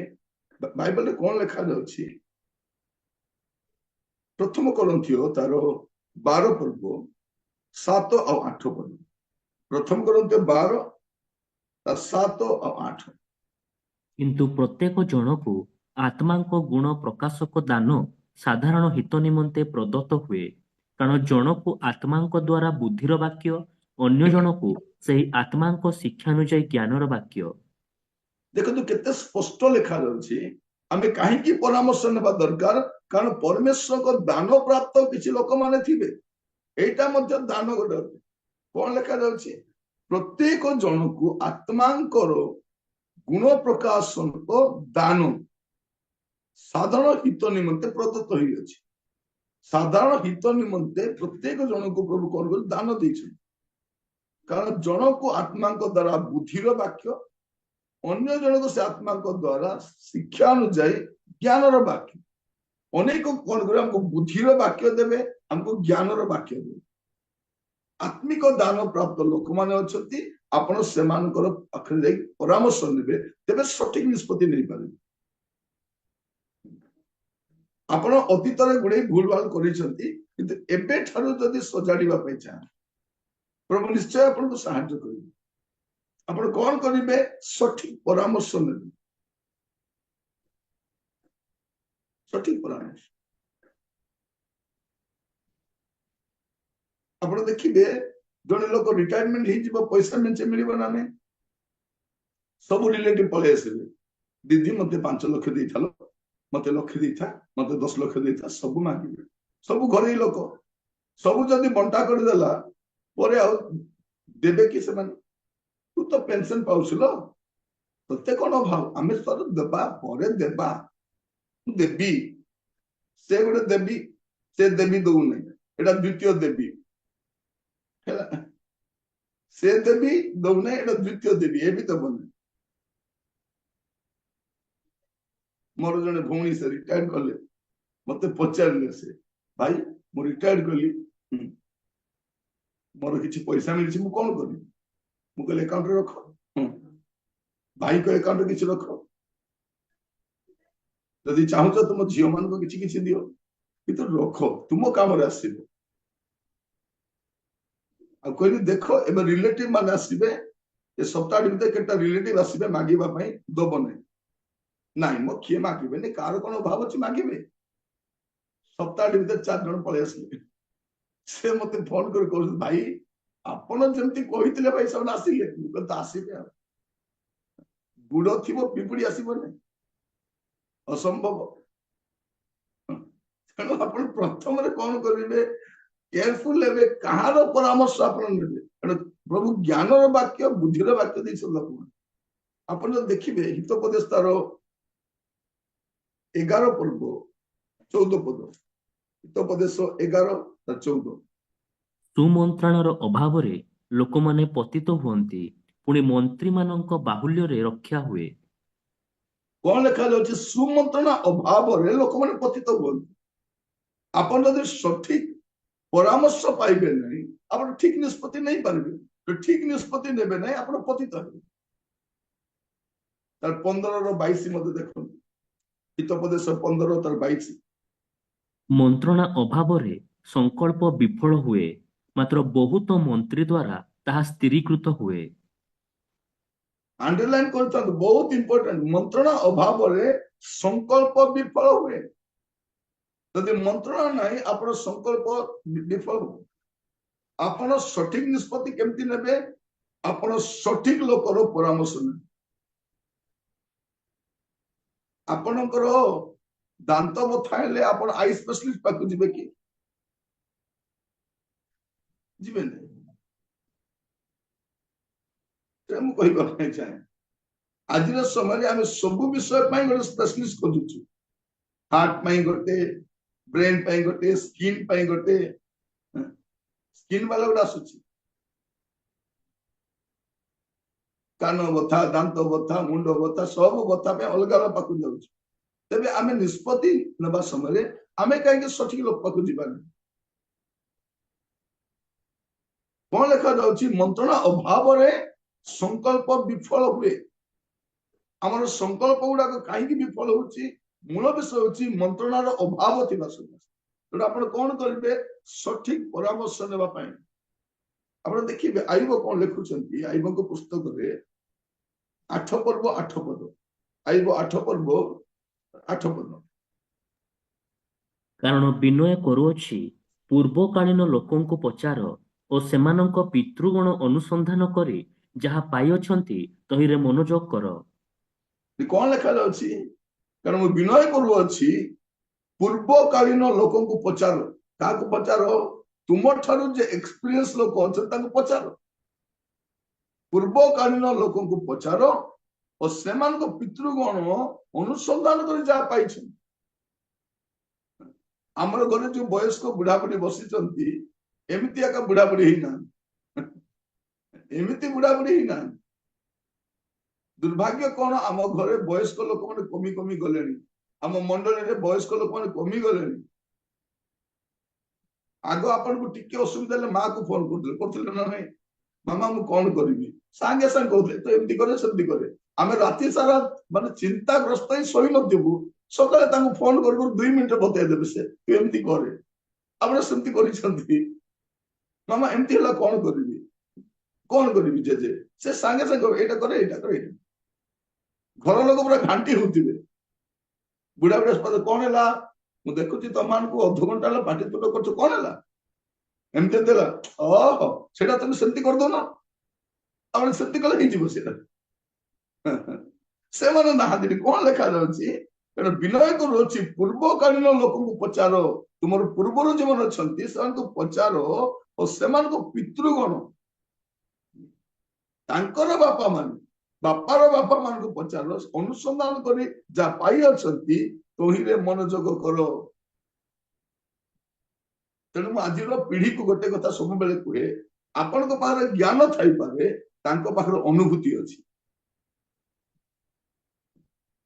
बाइबल रे कोन लिखा जाउछि प्रथम कोरिन्थियो तार 12 पर्व 7 और 8 पर्व प्रथम कोरिन्थियो 12 ता 7 और 8 କିନ୍ତୁ ପ୍ରତ୍ୟେକ ଜଣକୁ ଆତ୍ମାଙ୍କ ଗୁଣ ପ୍ରକାଶକ ଦାନ ସାଧାରଣ ହିତ ନିମନ୍ତେ ପ୍ରଦତ୍ତ ହୁଏ କାରଣ ଜଣକୁ ଆତ୍ମାଙ୍କ ଦ୍ୱାରା ବୁଦ୍ଧିର ବାକ୍ୟ ଅନ୍ୟ ଜଣକୁ ସେହି ଆତ୍ମାଙ୍କ ଶିକ୍ଷାନୁଯାୟୀ ଜ୍ଞାନର ବାକ୍ୟ देखो केते स्पष्ट लिखा जाउछि आमे काहे की परामर्श नेबा दरकार कारण परमेश्वर को दान प्राप्त किछि लोक माने थिबे एटा मध्ये दान गोटे कोन लिखा जाउछि प्रत्येक जनकु आत्मांकर गुण प्रकाशन को दान साधारण हित निमंते प्रदत्त होई अछि साधारण हित निमंते प्रत्येक जनकु प्रभु कोन दान दैछि कारण जनकु आत्मांक द्वारा बुद्धिर वाक्य अन्य जनक से आत्मा द्वारा शिक्षा अनुଯାयी ज्ञान वाक्य अनेक कौन करे हमको बुद्धिर वाक्य देवे हमको ज्ञान वाक्य देवे आत्मिक दान प्राप्त लोक माने अछंती आपण सेमानकर पाखरे जाई परामर्श नेबे तेबे सठिक निष्पत्ति नै पारे आपण अतीत रे गुडे भूल भाल करिसंती किंतु एबे ठारो जदी सजाडीबा पय चाह प्रभु निश्चय आपण को सहायता करिवे आपण कौन करिवे सठिक परामर्श नेबे सठिक परामर्श आपण देखिबे जने लोक रिटायरमेंट ही जीव पैसा मेंचे मिलिबो ना ने सब रिलेटिव पळे आसीबे दीदी मते 5 लाख देइथालो मते लाख देइथा मते 10 लाख देइथा सब मागिबे सब घरे लोक सब जदी बंटा कर देला परे आ देबे कि से तू तो पेंशन पाउछलो तते कोन भाव आमे सर देबा परे देबा देबी से गोटे देबी से देबी दउ नै एटा द्वितीय देबी हैला से देबी दउ नै एटा द्वितीय देबी ए भी तो बने मोर जने भौणी से रिटायर करले मते पचारले से भाई मो रिटायर करली मोर किछि पैसा मिलछि मु कोन करी मु कहले अकाउंट रे रख भाई को अकाउंट रे किछि रख यदि चाहू तो तुम झियो मान को किछि किछि दियो किंतु रख तुम काम रे आसीबो आ कहली देखो एबे रिलेटिव मान आसीबे ए सप्ताह भीतर केटा रिलेटिव आसीबे मागिबा पई दबो नै नाही मो किए मागिबे नै कार कोन भाव अछि मागिबे सप्ताह भीतर 4 जण पळे आसीबे से मते फोन कर कहू भाई आपण जेमती कहितले भाई सब आसीले मु तो आसीबे गुड़ थी पिंपुड़ी आसब ना असंभव तेणु आप प्रथम कौन करेंगे केयरफुल हे कहार परामर्श आप प्रभु ज्ञान वाक्य बुद्धिर वाक्य दे आप देखिए हितोपदेश तार 11 पर्व 14 पद हितोपदेश 11:14 सुमंत्रणार अभावरे लोकमाने पतित हुअन्ति पुणी मंत्री मानक बाहुल्य रक्षा हुए कौन लिखा जाए सुमंत्रणा अभाव लोक मैंने पतित हुअन्ति आपन जदि सठिक परामर्श पाइबे नहीं आप ठीक निष्पत्ति नहीं पारे तो ठीक निष्पत्ति नेबे नहीं आप पतित हेबे तार 15:22 मते देखो हितोपदेश 15:22 मंत्रणा अभावरे संकल्प विफल हुए मात्र बहुत मंत्री द्वारा ताहा स्थिरीकृत हुए अंडरलाइन करता बहुत इंपोर्टेंट मंत्रणा अभाव संकल्प विफल हुए यदि मंत्रणा नहीं आप संकल्प विफल हो आप सठिक निष्पत्ति केमती नेबे आप सठिक लोकर परामर्श ने ଆପଣଙ୍କର ଦାନ୍ତ ବଥା ହେଲେ ଆପଣ ଆଇ ସ୍ପେଶାଲିଷ୍ଟ ପାଖକୁ ଯିବେ କି? ଯିବେନି। ତେଣୁ ମୁଁ କହିବା ପାଇଁ ଚାହେଁ ଆଜିର ସମୟରେ ଆମେ ସବୁ ବିଷୟ ପାଇଁ ଗୋଟେ ସ୍ପେଶାଲିଷ୍ଟ ଖୋଜୁଛୁ। ହାର୍ଟ ପାଇଁ ଗୋଟେ, ବ୍ରେନ ପାଇଁ ଗୋଟେ, ସ୍କିନ୍ ପାଇଁ ଗୋଟେ। ସ୍କିନ୍ ବାଲା ଗୋଟେ ଆସୁଛି, କାନ ବଥା, ଦାନ୍ତ ବଥା, ମୁଣ୍ଡ ବଥା, ସବୁ ବଥା ପାଇଁ ଅଲଗା ଅଲଗା ପାଖକୁ ଯାଉଛି। ତେବେ ଆମେ ନିଷ୍ପତ୍ତି ନେବା ସମୟରେ ଆମେ କାହିଁକି ସଠିକ ଲୋକ ପାଖକୁ ଯିବାନି? କଣ ଲେଖାଯାଉଛି? ମନ୍ତ୍ରଣା ଅଭାବରେ ସଂକଳ୍ପ ବିଫଳ ହୁଏ। ଆମର ସଂକଳ୍ପ ଗୁଡାକ କାହିଁକି ବିଫଳ ହଉଛି? ମୂଳ ବିଷୟ ହଉଛି ମନ୍ତ୍ରଣାର ଅଭାବ ଥିବା ସକାଶେ। ତେଣୁ ଆପଣ କଣ କରିବେ? ସଠିକ ପରାମର୍ଶ ନେବା ପାଇଁ ଆପଣ ଦେଖିବେ ଆୟୁବ କଣ ଲେଖୁଛନ୍ତି। ଆୟୁବଙ୍କ ପୁସ୍ତକରେ 8 ପର୍ବ 8 ପଦ, ଆୟୁବ 8 ପର୍ବ 8 ପଦ। କାରଣ ବିନୟ କରୁଅଛି, ପୂର୍ବକାଳୀନ ଲୋକଙ୍କୁ ପଚାର ଓ ସେମାନଙ୍କ ପିତୃଗଣ ଅନୁସନ୍ଧାନ କରି ଯାହା ପାଇଅଛନ୍ତି ତହିଁରେ ମନୋଯୋଗ କର। କଣ ଲେଖାଯାଉଛି? କାରଣ ମୁଁ ବିନୟ କରୁଅଛି, ପୂର୍ବକାଳୀନ ଲୋକଙ୍କୁ ପଚାର। କାହାକୁ ପଚାର? ତୁମ ଠାରୁ ଯେ ଏକ୍ସପିରିଏନ୍ସ ଲୋକ ଅଛନ୍ତି ତାଙ୍କୁ ପଚାର। ପୂର୍ବକାଳୀନ ଲୋକଙ୍କୁ ପଚାର ଓ ସେମାନଙ୍କ ପିତୃଗଣ ଅନୁସନ୍ଧାନ କରି ଯାହା ପାଇଛନ୍ତି। ଆମର ଘରେ ଯୋଉ ବୟସ୍କ ବୁଢାବୁଢୀ ବସିଛନ୍ତି, ଏମିତି ଏକା ବୁଢାବୁଢୀ ହେଇନାହାନ୍ତି, ଏମିତି ବୁଢାବୁଢୀ ହେଇନାହାନ୍ତି। ଦୁର୍ଭାଗ୍ୟ କଣ, ଆମ ଘରେ ବୟସ୍କ ଲୋକମାନେ କମି କମି ଗଲେଣି। ଆମ ମଣ୍ଡଳୀରେ ବୟସ୍କ ଲୋକମାନେ କମି ଗଲେଣି। ଆଗ ଆପଣଙ୍କୁ ଟିକେ ଅସୁବିଧା ହେଲେ ମାକୁ ଫୋନ କରୁଥିଲେ ନା ନାଇଁ? ମାମା ମୁଁ କଣ କରିବି? ସାଙ୍ଗେ ସାଙ୍ଗେ କହୁଥିଲେ ତ ଏମିତି କରେ ସେମିତି କରେ। ଆମେ ରାତି ସାରା ମାନେ ଚିନ୍ତାଗ୍ରସ୍ତ ହିଁ ଶୋଇ ନଥିବୁ, ସକାଳେ ତାଙ୍କୁ ଫୋନ କରୁ 2 ମିନିଟ ବତେଇ ଦେବେ ସେ ତୁ ଏମିତି କରେ। ଆପଣ ସେମିତି କରିଛନ୍ତି? ମାମା ଏମିତି ହେଲା କଣ କରିବି? କଣ କରିବି ଜେଜେ? ସେ ସାଙ୍ଗେ ସାଙ୍ଗେ ଏଇଟା କରେ ଏଇଟା କରେ ଏଇଟା। ଘର ଲୋକ ପୁରା ଘାଣ୍ଟି ହଉଥିବେ। ବୁଢା ବୁଢା କଣ ହେଲା? ମୁଁ ଦେଖୁଛି ତମମାନଙ୍କୁ ଅଧଘଣ୍ଟା ହେଲା ପାଟି ତୁଣ୍ଡ କରୁଛ, କଣ ହେଲା? ଏମିତି ହେଲା। ଓହୋ ସେଇଟା ତମେ ସେମିତି କରିଦଉନ, ଆପଣ ସେମିତି କଲେ ହେଇଯିବ ସେଇଟା। ସେମାନେ ନାହାନ୍ତି। କଣ ଲେଖାଯାଉଛି? ତେଣୁ ବିନୟ କରୁଅଛି, ପୂର୍ବକାଳୀନ ଲୋକଙ୍କୁ ପଚାର। ତୁମର ପୂର୍ବରୁ ଯେଉଁମାନେ ଅଛନ୍ତି ସେମାନଙ୍କୁ ପଚାର ଓ ସେମାନଙ୍କ ପିତୃଗଣ, ତାଙ୍କର ବାପା ମାନେ, ବାପାର ବାପା ମାନଙ୍କୁ ପଚାର, ଅନୁସନ୍ଧାନ କରି ଯାହା ପାଇଅଛନ୍ତି ତହିଁରେ ମନୋଯୋଗ କର। ତେଣୁ ମୁଁ ଆଜିର ପିଢିକୁ ଗୋଟେ କଥା ସବୁବେଳେ କୁହେ, ଆପଣଙ୍କ ପାଖରେ ଜ୍ଞାନ ଥାଇପାରେ, ତାଙ୍କ ପାଖରେ ଅନୁଭୂତି ଅଛି।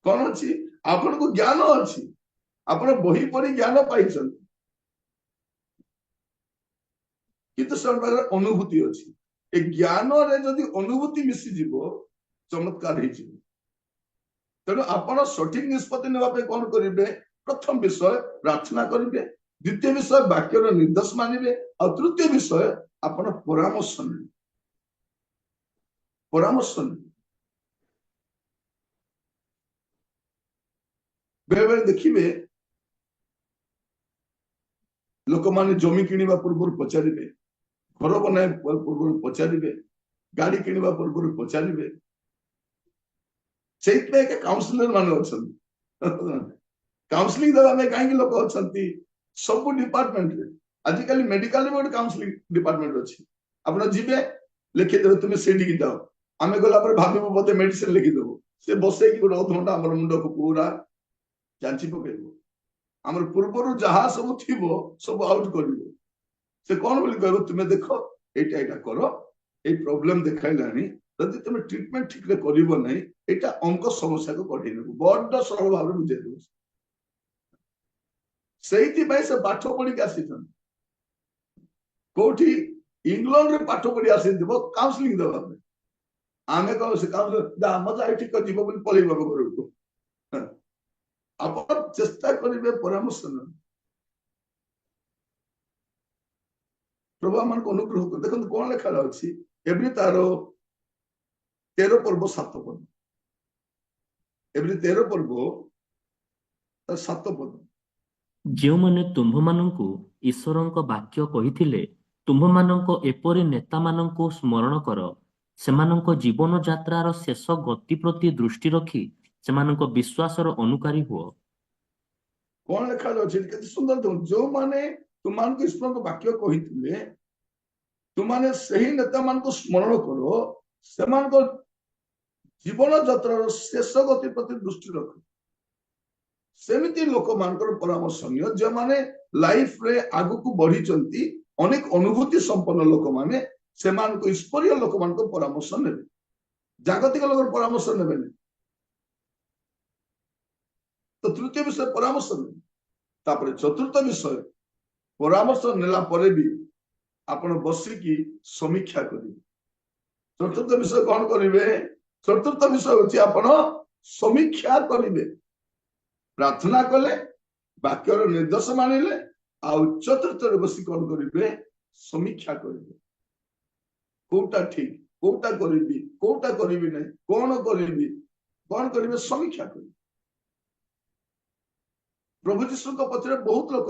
କଣ ଅଛି? ଆପଣଙ୍କୁ ଜ୍ଞାନ ଅଛି, ଆପଣ ବହି ପଢି ଜ୍ଞାନ ପାଇଛନ୍ତି, କିନ୍ତୁ ସେମାନଙ୍କ ପାଖରେ ଅନୁଭୂତି ଅଛି। ଏ ଜ୍ଞାନରେ ଯଦି ଅନୁଭୂତି ମିଶିଯିବ, ଚମତ୍କାର ହେଇଯିବ। ତେଣୁ ଆପଣ ସଠିକ ନିଷ୍ପତ୍ତି ନେବା ପାଇଁ କଣ କରିବେ? ପ୍ରଥମ ବିଷୟ ପ୍ରାର୍ଥନା କରିବେ, ଦ୍ୱିତୀୟ ବିଷୟ ବାକ୍ୟର ନିର୍ଦ୍ଦେଶ ମାନିବେ, ଆଉ ତୃତୀୟ ବିଷୟ ଆପଣ ପରାମର୍ଶ ନେବେ। ପରାମର୍ଶ ନେବେ। ବେଳେ ବେଳେ ଦେଖିବେ ଲୋକମାନେ ଜମି କିଣିବା ପୂର୍ବରୁ ପଚାରିବେ, ଘର ବନାଇବା ପୂର୍ବରୁ ପଚାରିବେ, ଗାଡି କିଣିବା ପୂର୍ବରୁ ପଚାରିବେ। ସେଇଥିପାଇଁ କାଉନ୍ସିଲର ମାନେ ଅଛନ୍ତି। କାଉନ୍ସିଲିଂ ଦେବା ପାଇଁ କାହିଁକି ଲୋକ ଅଛନ୍ତି? ସବୁ ଡିପାର୍ଟମେଣ୍ଟରେ ଆଜିକାଲି ମେଡିକାଲରେ ଗୋଟେ କାଉନ୍ସିଲିଂ ଡିପାର୍ଟମେଣ୍ଟ ଅଛି। ଆପଣ ଯିବେ, ଲେଖିଦେବେ ତୁମେ ସେଇଠିକି ଯାଅ। ଆମେ ଗଲା ପରେ ଭାବିବୁ ବୋଧେ ମେଡିସିନ ଲେଖିଦେବୁ। ସେ ବସେଇକି ଗୋଟେ ଅଧଘଣ୍ଟା ଆମର ମୁଣ୍ଡକୁ ପୁରା ଯାଞ୍ଚି ପକେଇବ। ଆମର ପୂର୍ବରୁ ଯାହା ସବୁ ଥିବ ସବୁ ଆଉଟ କରିବ। ସେ କଣ ବୋଲି କହିବ, ତୁମେ ଦେଖ ଏଇଟା ଏଇଟା କର, ଏଇ ପ୍ରୋବ୍ଲେମ ଦେଖାଇଲାଣି, ଯଦି ତୁମେ ଟ୍ରିଟମେଣ୍ଟ ଠିକରେ କରିବ ନାହିଁ ଏଇଟା ଅଙ୍କ ସମସ୍ୟାକୁ କଢେଇ ନେବ। ବଡ ସରଳ ଭାବରେ ବୁଝେଇ ଦେବ। ସେଇଥିପାଇଁ ସେ ପାଠ ପଢିକି ଆସିଛନ୍ତି। କୋଉଠି? ଇଂଲଣ୍ଡରେ ପାଠ ପଢି ଆସିଥିବ କାଉନ୍ସିଲିଂ ଦେବା ପାଇଁ। ଆମେ କଣ ସେ କାଉନ୍ସିଲର ମଜା ଠିକ ଯିବ ବୋଲି ପଳେଇବ ଘରକୁ। ଆପଣ ଚେଷ୍ଟା କରିବେ ପରାମର୍ଶ ନେବେ। ପ୍ରଭୁ ଆମମାନଙ୍କୁ ଅନୁଗ୍ରହ କର। ଦେଖନ୍ତୁ କଣ ଲେଖାଯାଉଛି, ଏଭଳି ତାର 13 ପର୍ବ 7 ପଦ। ଏଭଳି 13 ପର୍ବ 7 ପଦ। ଯେଉଁମାନେ ତୁମ୍ଭମାନଙ୍କୁ ଈଶ୍ୱରଙ୍କ ବାକ୍ୟ କହିଥିଲେ, ତୁମ୍ଭମାନଙ୍କ ଏପରି ନେତାମାନଙ୍କୁ ସ୍ମରଣ କର, ସେମାନଙ୍କ ଜୀବନ ଯାତ୍ରାର ଶେଷ ଗତି ପ୍ରତି ଦୃଷ୍ଟି ରଖି ସେମାନଙ୍କ ବିଶ୍ୱାସର ଅନୁକାରୀ ହୁଅ। କଣ ଲେଖାଯାଉଛି କେତେ ସୁନ୍ଦର ଦେଖନ୍ତୁ, ଯୋଉମାନେ ତୁମମାନଙ୍କୁ ଈଶ୍ୱରଙ୍କ ବାକ୍ୟ କହିଥିଲେ ତୁମାନେ ସେହି ନେତା ମାନଙ୍କୁ ସ୍ମରଣ କର, ସେମାନଙ୍କ ଜୀବନ ଯାତ୍ରାର ଶେଷ ଗତି ପ୍ରତି ଦୃଷ୍ଟି ରଖ। ସେମିତି ଲୋକମାନଙ୍କର ପରାମର୍ଶ ନିଅ ଯେଉଁମାନେ ଲାଇଫରେ ଆଗକୁ ବଢିଛନ୍ତି, ଅନେକ ଅନୁଭୂତି ସମ୍ପନ୍ନ ଲୋକମାନେ, ସେମାନଙ୍କୁ ଈଶ୍ୱରୀୟ ଲୋକମାନଙ୍କ ପରାମର୍ଶ ନେବେ, ଜାଗତିକ ଲୋକର ପରାମର୍ଶ ନେବେନି। ତ ତୃତୀୟ ବିଷୟ ପରାମର୍ଶ ନେବେ। ତାପରେ ଚତୁର୍ଥ ବିଷୟ, ପରାମର୍ଶ ନେଲା ପରେ ବି ଆପଣ ବସିକି ସମୀକ୍ଷା କରିବେ। ଚତୁର୍ଥ ବିଷୟ କଣ କରିବେ? ଚତୁର୍ଥ ବିଷୟ ହଉଛି ଆପଣ ସମୀକ୍ଷା କରିବେ। ପ୍ରାର୍ଥନା କଲେ, ବାକ୍ୟର ନିର୍ଦ୍ଦେଶ ମାନିଲେ, ଆଉ ଚତୁର୍ଥରେ ବସି କଣ କରିବେ? ସମୀକ୍ଷା କରିବେ। କୋଉଟା ଠିକ, କୋଉଟା କରିବି, କୋଉଟା କରିବି ନାହିଁ, କଣ କରିବି, କଣ କରିବେ? ସମୀକ୍ଷା କରିବେ। ପ୍ରଭୁ ଯୀଶୁଙ୍କ ପଛରେ ବହୁତ ଲୋକ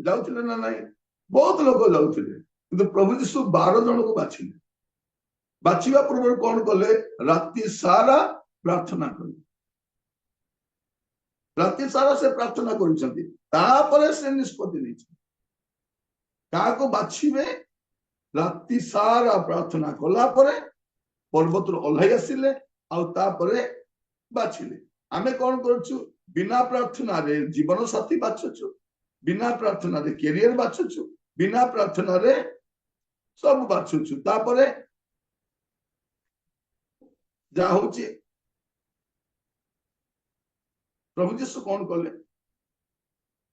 ଯାଉଥିଲେ ନା ନାହିଁ? ବହୁତ ଲୋକ ଯାଉଥିଲେ, କିନ୍ତୁ ପ୍ରଭୁ ଯୀଶୁ 12 ଜଣକୁ ବାଛିଲେ। ବାଛିବା ପୂର୍ବରୁ କଣ କଲେ? ରାତି ସାରା ପ୍ରାର୍ଥନା କଲେ। ରାତି ସାରା ସେ ପ୍ରାର୍ଥନା କରିଛନ୍ତି, ତାପରେ ସେ ନିଷ୍ପତ୍ତି ନେଇଛନ୍ତି କାହାକୁ ବାଛିବେ। ରାତି ସାରା ପ୍ରାର୍ଥନା କଲା ପରେ ପର୍ବତରୁ ଓହ୍ଲାଇ ଆସିଲେ, ଆଉ ତାପରେ ବାଛିଲେ। ଆମେ କଣ କରୁଛୁ? ବିନା ପ୍ରାର୍ଥନାରେ ଜୀବନ ସାଥୀ ବାଛୁଛୁ, ବିନା ପ୍ରାର୍ଥନାରେ କ୍ୟାରିୟର ବାଛୁଛୁ, ବିନା ପ୍ରାର୍ଥନାରେ ସବୁ ବାଛୁଛୁ। ତାପରେ ଯାହା ହଉଛି, ପ୍ରଭୁ ଯୀଶୁ କଣ କଲେ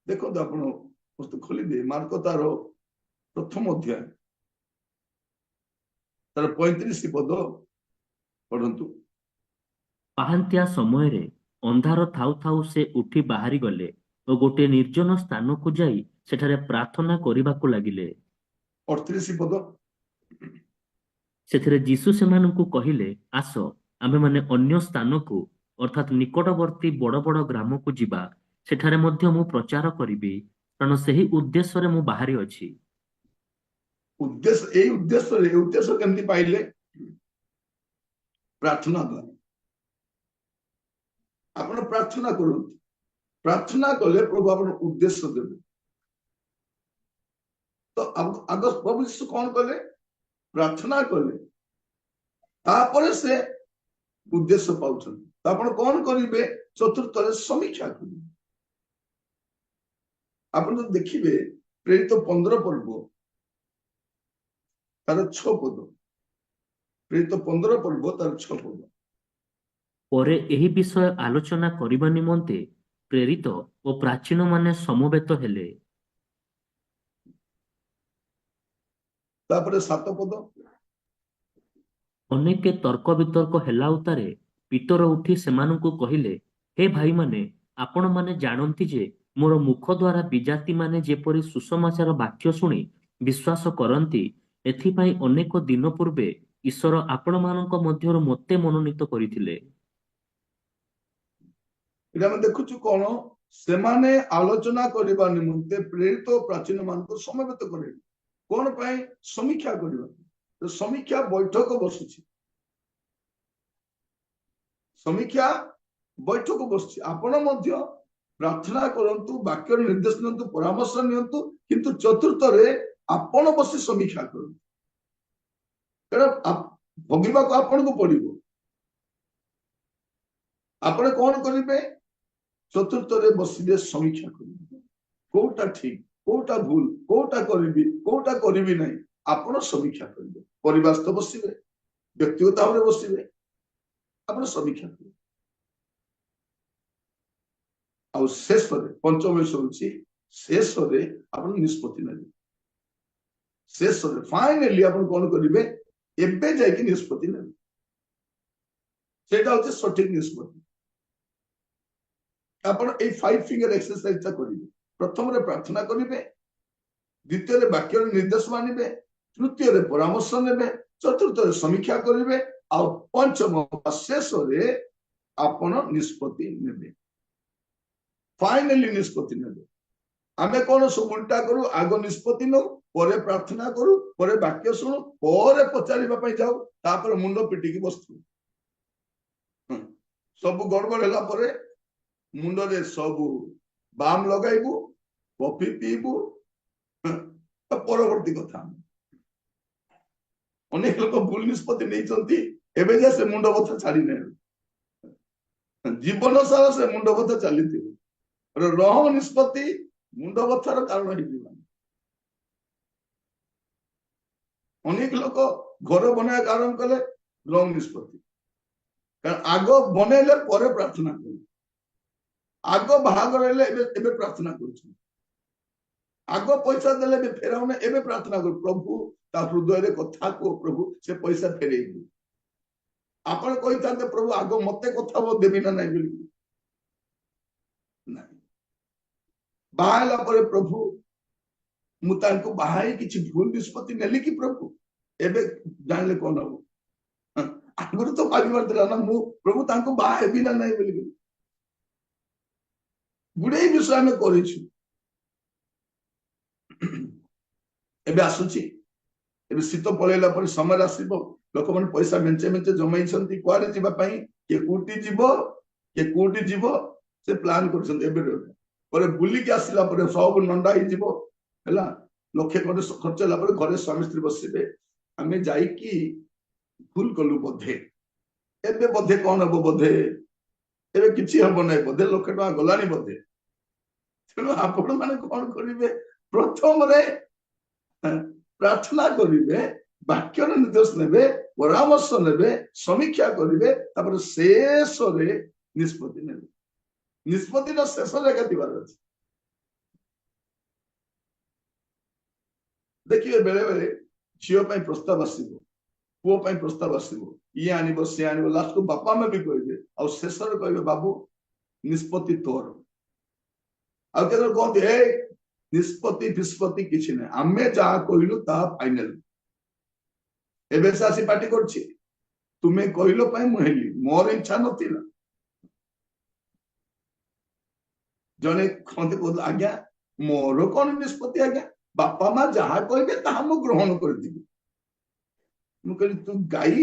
ଦେଖନ୍ତୁ, ଆପଣ ଖୋଲିଦିଏ ମାର୍କ ତାର ପ୍ରଥମ ଅଧ୍ୟାୟ ତାର 35 ପଦ ପଢନ୍ତୁ। ପାହାନ୍ତିଆ ସମୟରେ ଅନ୍ଧାର ଥାଉ ଥାଉ ସେ ଉଠି ବାହାରି ଗଲେ ଓ ଗୋଟିଏ ନିର୍ଜନ ସ୍ଥାନକୁ ଯାଇ ସେଠାରେ ପ୍ରାର୍ଥନା କରିବାକୁ ଲାଗିଲେ। 38 ପଦ। ସେଥିରେ ଯୀଶୁ ସେମାନଙ୍କୁ କହିଲେ, ଆସ ଆମେମାନେ ଅନ୍ୟ ସ୍ଥାନକୁ ଅର୍ଥାତ୍ ନିକଟବର୍ତ୍ତୀ ବଡ଼ ବଡ଼ ଗ୍ରାମକୁ ଯିବା, ସେଠାରେ ମଧ୍ୟ ମୁଁ ପ୍ରଚାର କରିବି, କାରଣ ସେହି ଉଦ୍ଦେଶ୍ୟରେ ମୁଁ ବାହାରି ଅଛି। ଏଇ ଉଦ୍ଦେଶ୍ୟ କେମିତି ପାଇଲେ? ପ୍ରାର୍ଥନା ଦ୍ୱାରା। ଆପଣ ପ୍ରାର୍ଥନା କରନ୍ତୁ, ପ୍ରାର୍ଥନା କଲେ ପ୍ରଭୁ ଆପଣ ଉଦ୍ଦେଶ୍ୟ ଦେବେ। ତ ଆଗ ପ୍ରଭୁ ଯୀଶୁ କଣ କଲେ? ପ୍ରାର୍ଥନା କଲେ, ତାପରେ ସେ ଉଦ୍ଦେଶ୍ୟ ପାଉଛନ୍ତି। ତ ଆପଣ କଣ କରିବେ? ଚତୁର୍ଥରେ ସମୀକ୍ଷା କରିବେ। ଆପଣ ଯଦି ଦେଖିବେ ପ୍ରେରିତ 15 ପର୍ବ ତାର 6 ପଦ, ପ୍ରେରିତ 15 ପର୍ବ ତାର 6 ପଦ। ପରେ ଏହି ବିଷୟ ଆଲୋଚନା କରିବା ନିମନ୍ତେ ପ୍ରେରିତ ଓ ପ୍ରାଚୀନମାନେ ସମବେତ ହେଲେ। ତାପରେ 7 ପଦ। ଅନେକେ ତର୍କ ବିତର୍କ ହେଲା ଉତ୍ତାରେ ପିତର ଉଠି ସେମାନଙ୍କୁ କହିଲେ, ହେ ଭାଇମାନେ, ଆପଣମାନେ ଜାଣନ୍ତି ଯେ ମୋର ମୁଖ ଦ୍ୱାରା ବିଜାତିମାନେ ଯେପରି ସୁସମାଚାର ବାକ୍ୟ ଶୁଣି ବିଶ୍ୱାସ କରନ୍ତି, ଏଥିପାଇଁ ଅନେକ ଦିନ ପୂର୍ବେ ଈଶ୍ୱର ଆପଣମାନଙ୍କ ମଧ୍ୟରୁ ମୋତେ ମନୋନୀତ କରିଥିଲେ। ଏଟା ଆମେ ଦେଖୁଛୁ କଣ? ସେମାନେ ଆଲୋଚନା କରିବା ନିମନ୍ତେ ପ୍ରେରିତ ପ୍ରାଚୀନ ମାନଙ୍କୁ ସମବେତ କରେଇଲେ। କଣ ପାଇଁ? ସମୀକ୍ଷା କରିବା। ସମୀକ୍ଷା ବୈଠକ ବସୁଛି, ସମୀକ୍ଷା ବୈଠକ ବସୁଛି। ଆପଣ ମଧ୍ୟ ପ୍ରାର୍ଥନା କରନ୍ତୁ, ବାକ୍ୟର ନିର୍ଦ୍ଦେଶ ନିଅନ୍ତୁ, ପରାମର୍ଶ ନିଅନ୍ତୁ, କିନ୍ତୁ ଚତୁର୍ଥରେ ଆପଣ ବସି ସମୀକ୍ଷା କରନ୍ତୁ। କାରଣ ଭୋଗିବାକୁ ଆପଣଙ୍କୁ ପଡିବ। ଆପଣ କଣ କରିବେ? ଚତୁର୍ଥରେ ବସିବେ, ସମୀକ୍ଷା କରିବେ। କୋଉଟା ଠିକ, କୋଉଟା ଭୁଲ, କୋଉଟା କରିବି, କୋଉଟା କରିବି ନାହିଁ, ଆପଣ ସମୀକ୍ଷା କରିବେ। ପରିବାର ସହ ବସିବେ, ବ୍ୟକ୍ତିଗତ ଭାବରେ ବସିବେ, ଆପଣ ସମୀକ୍ଷା କରିବେ। ଆଉ ଶେଷରେ ପଞ୍ଚମ ବିଷୟ ହଉଛି, ଶେଷରେ ଆପଣ ନିଷ୍ପତ୍ତି ନେବେ। ଶେଷରେ ଫାଇନାଲି ଆପଣ କଣ କରିବେ? ଏବେ ଯାଇକି ନିଷ୍ପତ୍ତି ନେବେ। ସେଇଟା ହଉଛି ସଠିକ ନିଷ୍ପତ୍ତି। ଆପଣ ଏଇ 5 ଫିଙ୍ଗର ଏକ୍ସରସାଇଜ ଟା କରିବେ। ପ୍ରଥମରେ ପ୍ରାର୍ଥନା କରିବେ, ଦ୍ୱିତୀୟରେ ବାକ୍ୟର ନିର୍ଦ୍ଦେଶ ମାନିବେ, ତୃତୀୟରେ ପରାମର୍ଶ ନେବେ, ଚତୁର୍ଥରେ ସମୀକ୍ଷା କରିବେ, ଆଉ ପଞ୍ଚମ ଶେଷରେ ଆପଣ ନିଷ୍ପତ୍ତି ନେବେ। ଫାଇନାଲି ନିଷ୍ପତ୍ତି ନେବେ। ଆମେ କଣ ସବୁ ଉଲ୍ଟା କରୁ? ଆଗ ନିଷ୍ପତ୍ତି ନଉ, ପରେ ପ୍ରାର୍ଥନା କରୁ, ପରେ ବାକ୍ୟ ଶୁଣୁ, ପରେ ପଚାରିବା ପାଇଁ ଯାଉ, ତାପରେ ମୁଣ୍ଡ ପିଟିକି ବସିଥିବୁ। ସବୁ ଗଡବଡ ହେଲା ପରେ ମୁଣ୍ଡରେ ସବୁ ବାମ ଲଗାଇବୁ, କଫି ପିଇବୁ। ପରବର୍ତ୍ତୀ କଥା, ଅନେକ ଲୋକ ଭୁଲ ନିଷ୍ପତ୍ତି ନେଇଛନ୍ତି, ଏବେ ଯେ ସେ ମୁଣ୍ଡ ବଥା ଛାଡି ନାହିଁ, ଜୀବନ ସାରା ସେ ମୁଣ୍ଡ ବଥା ଚାଲିଥିବ। ରଙ୍ଗ ନିଷ୍ପତ୍ତି ମୁଣ୍ଡ ବଥାର କାରଣ ହେଇଯିବ। ଅନେକ ଲୋକ ଘର ବନେଇବା ଆରମ୍ଭ କଲେ ରଙ୍ଗ ନିଷ୍ପତ୍ତି, କାରଣ ଆଗ ବନେଇଲେ ପରେ ପ୍ରାର୍ଥନା କଲେ, ଆଗ ବାହାଘର ହେଲେ ଏବେ ପ୍ରାର୍ଥନା କରୁଛନ୍ତି, ଆଗ ପଇସା ଦେଲେ ଏବେ ଫେରାଉନେ, ଏବେ ପ୍ରାର୍ଥନା କରୁ ପ୍ରଭୁ ତା ହୃଦୟରେ କଥା କୁହ, ପ୍ରଭୁ ସେ ପଇସା ଫେରେଇବୁ। ଆପଣ କହିଥାନ୍ତେ ପ୍ରଭୁ ଆଗ ମତେ କଥା ଦେବି ନା ନାଇଁ ବୋଲି, ନାଇଁ। ବାହା ହେଲା ପରେ ପ୍ରଭୁ ମୁଁ ତାଙ୍କୁ ବାହା ହେଇ କିଛି ଭୁଲ ନିଷ୍ପତ୍ତି ନେଲି କି ପ୍ରଭୁ, ଏବେ ଜାଣିଲେ କଣ ହବ? ଆଗରୁ ତ ଭାବିବାର ଥିଲା ନା ମୁଁ ପ୍ରଭୁ ତାଙ୍କୁ ବାହା ହେବି ନା ନାଇଁ ବୋଲି। ଗୁଡେଇ ବିଷୟ ଆମେ କରିଛୁ। ଏବେ ଆସୁଛି, ଏବେ ଶୀତ ପଳେଇଲା ପରେ ସମୟ ଆସିବ, ଲୋକମାନେ ପଇସା ମେଞ୍ଚେ ମେଞ୍ଚେ ଜମାଇଛନ୍ତି କୁଆଡେ ଯିବା ପାଇଁ, କିଏ କୋଉଠି ଯିବ ସେ ପ୍ଲାନ କରୁଛନ୍ତି। ଏବେ ପରେ ବୁଲିକି ଆସିଲା ପରେ ସବୁ ନଣ୍ଡା ହେଇଯିବ ହେଲା, ଲକ୍ଷେ ଖଣ୍ଡେ ଖର୍ଚ୍ଚ ହେଲା ପରେ ଘରେ ସ୍ୱାମୀ ସ୍ତ୍ରୀ ବସିବେ, ଆମେ ଯାଇକି ଭୁଲ କଲୁ ବୋଧେ, ଏବେ ବୋଧେ କଣ ହବ, ବୋଧେ ଏବେ କିଛି ହବ ନାହିଁ, ବୋଧେ ଲକ୍ଷେ ଟଙ୍କା ଗଲାଣି ବୋଧେ। ତେଣୁ ଆପଣ ମାନେ କଣ କରିବେ, ପ୍ରଥମରେ ପ୍ରାର୍ଥନା କରିବେ, ବାକ୍ୟର ନିର୍ଦ୍ଦେଶ ନେବେ, ପରାମର୍ଶ ନେବେ, ସମୀକ୍ଷା କରିବେ, ତାପରେ ଶେଷରେ ନିଷ୍ପତ୍ତି ନେବେ। ନିଷ୍ପତ୍ତିର ଶେଷ ଜାଗା ଥିବାର ଅଛି। ଦେଖିବେ ବେଳେ ବେଳେ ଝିଅ ପାଇଁ ପ୍ରସ୍ତାବ ଆସିବ, ପୁଅ ପାଇଁ ପ୍ରସ୍ତାବ ଆସିବ, ଇଏ ଆଣିବ ସିଏ ଆଣିବ, ଲାଷ୍ଟକୁ ବାପା ମା ବି କହିବେ, ଆଉ ଶେଷରେ କହିବେ ବାବୁ ନିଷ୍ପତ୍ତି ତୋର। ଆଉ କେତେବେଳେ କହନ୍ତି ଏ ନିଷ୍ପତ୍ତି ଫିଷ୍ପତ୍ତି କିଛି ନାହିଁ, ଆମେ ଯାହା କହିଲୁ ତାହା ଫାଇନାଲ। ଏବେ ସେ ଆସି ପାର୍ଟି କରୁଛି, ତୁମେ କହିଲ ପାଇଁ ମୁଁ ହେଲି, ମୋର ଇଚ୍ଛା ନଥିଲା। ଜଣେ କହନ୍ତି ଆଜ୍ଞା ମୋର କଣ ନିଷ୍ପତ୍ତି, ଆଜ୍ଞା ବାପା ମା ଯାହା କହିବେ ତାହା ମୁଁ ଗ୍ରହଣ କରିଦେବି। ମୁଁ କହିଲି ତୁ ଗାଈ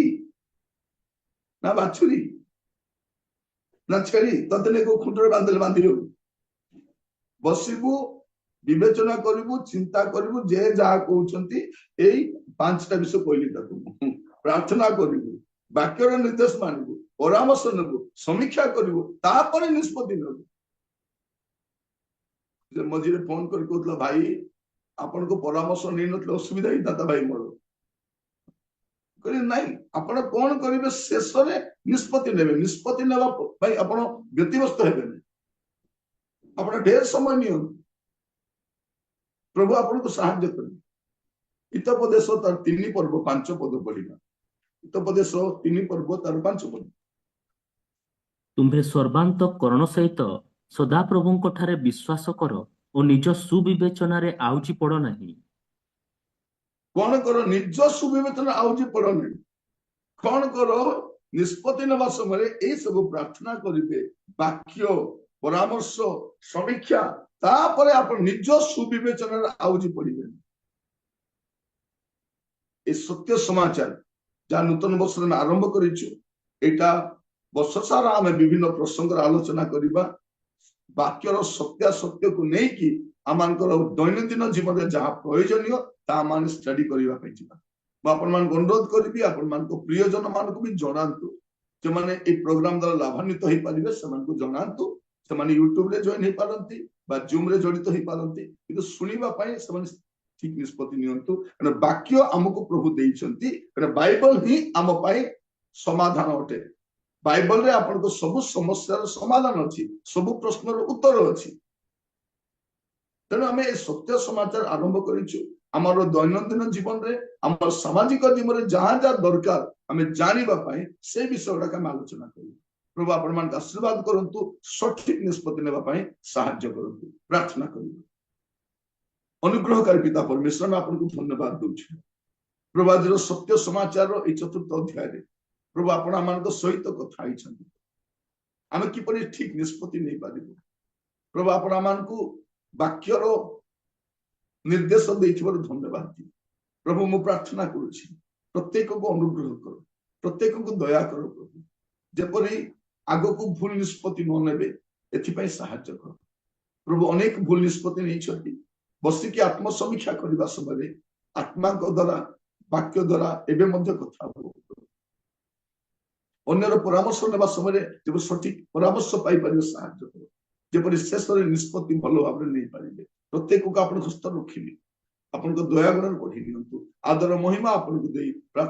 ନା ବାଛୁରୀ ନା ଛେଳି, ତତେ ନେଇ କୋଉ ଖୁଣ୍ଟରେ ବାନ୍ଧିଲେ ବାନ୍ଧିବୁ? ବସିବୁ, ବିବେଚନା କରିବୁ, ଚିନ୍ତା କରିବୁ, ଯେ ଯାହା କହୁଛନ୍ତି ଏଇ 5ଟା ବିଷୟ କହିଲି ତାକୁ, ପ୍ରାର୍ଥନା କରିବୁ, ବାକ୍ୟର ନିର୍ଦ୍ଦେଶ ମାନିବୁ, ପରାମର୍ଶ ନେବୁ, ସମୀକ୍ଷା କରିବୁ, ତାପରେ ନିଷ୍ପତ୍ତି ନେବୁ। ମଝିରେ ଫୋନ କରି କହୁଥିଲା ଭାଇ ଆପଣଙ୍କୁ ପରାମର୍ଶ ନେଇନଥିଲେ ଅସୁବିଧା ହେଇଥାନ୍ତା ଭାଇ ମୋର। କହିଲେ ନାଇଁ, ଆପଣ କଣ କରିବେ ଶେଷରେ ନିଷ୍ପତ୍ତି ନେବେ, ନିଷ୍ପତ୍ତି ନେବା ପାଇଁ ଆପଣ ବ୍ୟତିବ୍ୟସ୍ତ ହେବେନି, ଆପଣ ଢେର ସମୟ ନିଅନ୍ତୁ, ପ୍ରଭୁ ଆପଣଙ୍କୁ ସାହାଯ୍ୟ କରିବେ। ହିତୋପଦେଶ ତାର 3 ପର୍ବ 5 ପଦ ପଢିବା, ହିତୋପଦେଶ 3 ପର୍ବ ତାର 5 ପଦ। ତୁମ୍ଭେ ସର୍ବାନ୍ତଃକରଣ ସହିତ ସଦାପ୍ରଭୁଙ୍କ ଠାରେ ବିଶ୍ୱାସ କର ଓ ନିଜ ସୁବିବେଚନାରେ ଆଉଜି ପଡ ନାହିଁ। କଣ କର? ନିଜ ସୁବିବେଚନା ଆଉଜି ପଡ ନାହିଁ। କଣ କର? ନିଷ୍ପତ୍ତି ନେବା ସମୟରେ ଏଇ ସବୁ ପ୍ରାର୍ଥନା କରିବେ, ବାକ୍ୟ, ପରାମର୍ଶ, ସମୀକ୍ଷା, ତାପରେ ଆପଣ ନିଜ ସୁବିବେଚନାରେ ଆଉଜି ପଡିବେ। ଏ ସତ୍ୟ ସମାଚାର ଯାହା ନୂତନ ବର୍ଷରେ ଆମେ ଆରମ୍ଭ କରିଛୁ, ଏଇଟା ବର୍ଷ ସାରା ଆମେ ବିଭିନ୍ନ ପ୍ରସଙ୍ଗର ଆଲୋଚନା କରିବା, ବାକ୍ୟର ସତ୍ୟାସତ୍ୟକୁ ନେଇକି ଆମମାନଙ୍କର ଦୈନନ୍ଦିନ ଜୀବନରେ ଯାହା ପ୍ରয়োଜନୀୟ ତାହା ମାନେ ଷ୍ଟଡି କରିବା ପାଇଁ ଯିବା। ମୁଁ ଆପଣମାନଙ୍କୁ ଅନୁରୋଧ କରିବି, ଆପଣମାନଙ୍କ ପ୍ରିୟଜନ ମାନଙ୍କୁ ବି ଜଣାନ୍ତୁ, ଯେଉଁମାନେ ଏଇ ପ୍ରୋଗ୍ରାମ ଦ୍ୱାରା ଲାଭାନ୍ୱିତ ହେଇପାରିବେ ସେମାନଙ୍କୁ ଜଣାନ୍ତୁ। ସେମାନେ ୟୁଟ୍ୟୁବରେ ଜଏନ ହେଇପାରନ୍ତି ବା ଜୁମରେ ଜଡିତ ହେଇପାରନ୍ତି, କିନ୍ତୁ ଶୁଣିବା ପାଇଁ ସେମାନେ ଠିକ ନିଷ୍ପତ୍ତି ନିଅନ୍ତୁ। କାରଣ ବାକ୍ୟ ଆମକୁ ପ୍ରଭୁ ଦେଇଛନ୍ତି, କାରଣ ବାଇବଲ ହିଁ ଆମ ପାଇଁ ସମାଧାନ ଅଟେ। ବାଇବଲରେ ଆପଣଙ୍କ ସବୁ ସମସ୍ୟାର ସମାଧାନ ଅଛି, ସବୁ ପ୍ରଶ୍ନର ଉତ୍ତର ଅଛି। ତେଣୁ ଆମେ ଏ ସତ୍ୟ ସମାଚାର ଆରମ୍ଭ କରିଛୁ, ଆମର ଦୈନନ୍ଦିନ ଜୀବନରେ, ଆମର ସାମାଜିକ ଜୀବନରେ ଯାହା ଯାହା ଦରକାର ଆମେ ଜାଣିବା ପାଇଁ ସେ ବିଷୟ ଗୁଡାକ ଆମେ ଆଲୋଚନା କରିବୁ। ପ୍ରଭୁ ଆପଣମାନଙ୍କୁ ଆଶୀର୍ବାଦ କରନ୍ତୁ, ସଠିକ ନିଷ୍ପତ୍ତି ନେବା ପାଇଁ ସାହାଯ୍ୟ କରନ୍ତୁ। ପ୍ରାର୍ଥନା କରିବୁ। ଅନୁଗ୍ରହକାରୀ ପିତା ପରମେଶ୍ୱର, ଆମେ ଆପଣଙ୍କୁ ଧନ୍ୟବାଦ ଦଉଛୁ। ପ୍ରଭୁ ଆଜିର ସତ୍ୟ ସମାଚାରର ଏଇ 4ର୍ଥ ଅଧ୍ୟାୟରେ ପ୍ରଭୁ ଆପଣ ଆମମାନଙ୍କ ସହିତ କଥା ହେଇଛନ୍ତି, ଆମେ କିପରି ଠିକ ନିଷ୍ପତ୍ତି ନେଇପାରିବୁ। ପ୍ରଭୁ ଆପଣ ଆମମାନଙ୍କୁ ବାକ୍ୟର ନିର୍ଦ୍ଦେଶ ଦେଇଥିବାରୁ ଧନ୍ୟବାଦ ଦିଅ। ପ୍ରଭୁ ମୁଁ ପ୍ରାର୍ଥନା କରୁଛି, ପ୍ରତ୍ୟେକକୁ ଅନୁଗ୍ରହ କର, ପ୍ରତ୍ୟେକକୁ ଦୟା କର ପ୍ରଭୁ, ଯେପରି ଆଗକୁ ଭୁଲ ନିଷ୍ପତ୍ତି ନ ନେବେ ଏଥିପାଇଁ ସାହାଯ୍ୟ କର। ପ୍ରଭୁ ଅନେକ ଭୁଲ ନିଷ୍ପତ୍ତି ନେଇଛନ୍ତି, ବସିକି ଆତ୍ମସମୀକ୍ଷା କରିବା ସମୟରେ ଆତ୍ମାଙ୍କ ଦ୍ୱାରା ବାକ୍ୟ ଦ୍ୱାରା ଏବେ ମଧ୍ୟ କଥା ହବ। ଅନ୍ୟର ପରାମର୍ଶ ନେବା ସମୟରେ ଯେପରି ସଠିକ ପରାମର୍ଶ ପାଇପାରିବେ ସାହାଯ୍ୟ କର, ଯେପରି ଶେଷରେ ନିଷ୍ପତ୍ତି ଭଲ ଭାବରେ ନେଇପାରିବେ। ପ୍ରତ୍ୟେକକୁ ଆପଣଙ୍କ ହସ୍ତ ରଖିବି, ଆପଣଙ୍କ ଦୟାଗୁଣରେ ବଢି ନିଅନ୍ତୁ। ଆଦର ମହିମା ଆପଣଙ୍କୁ ଦେଇ ପ୍ରାର୍ଥନା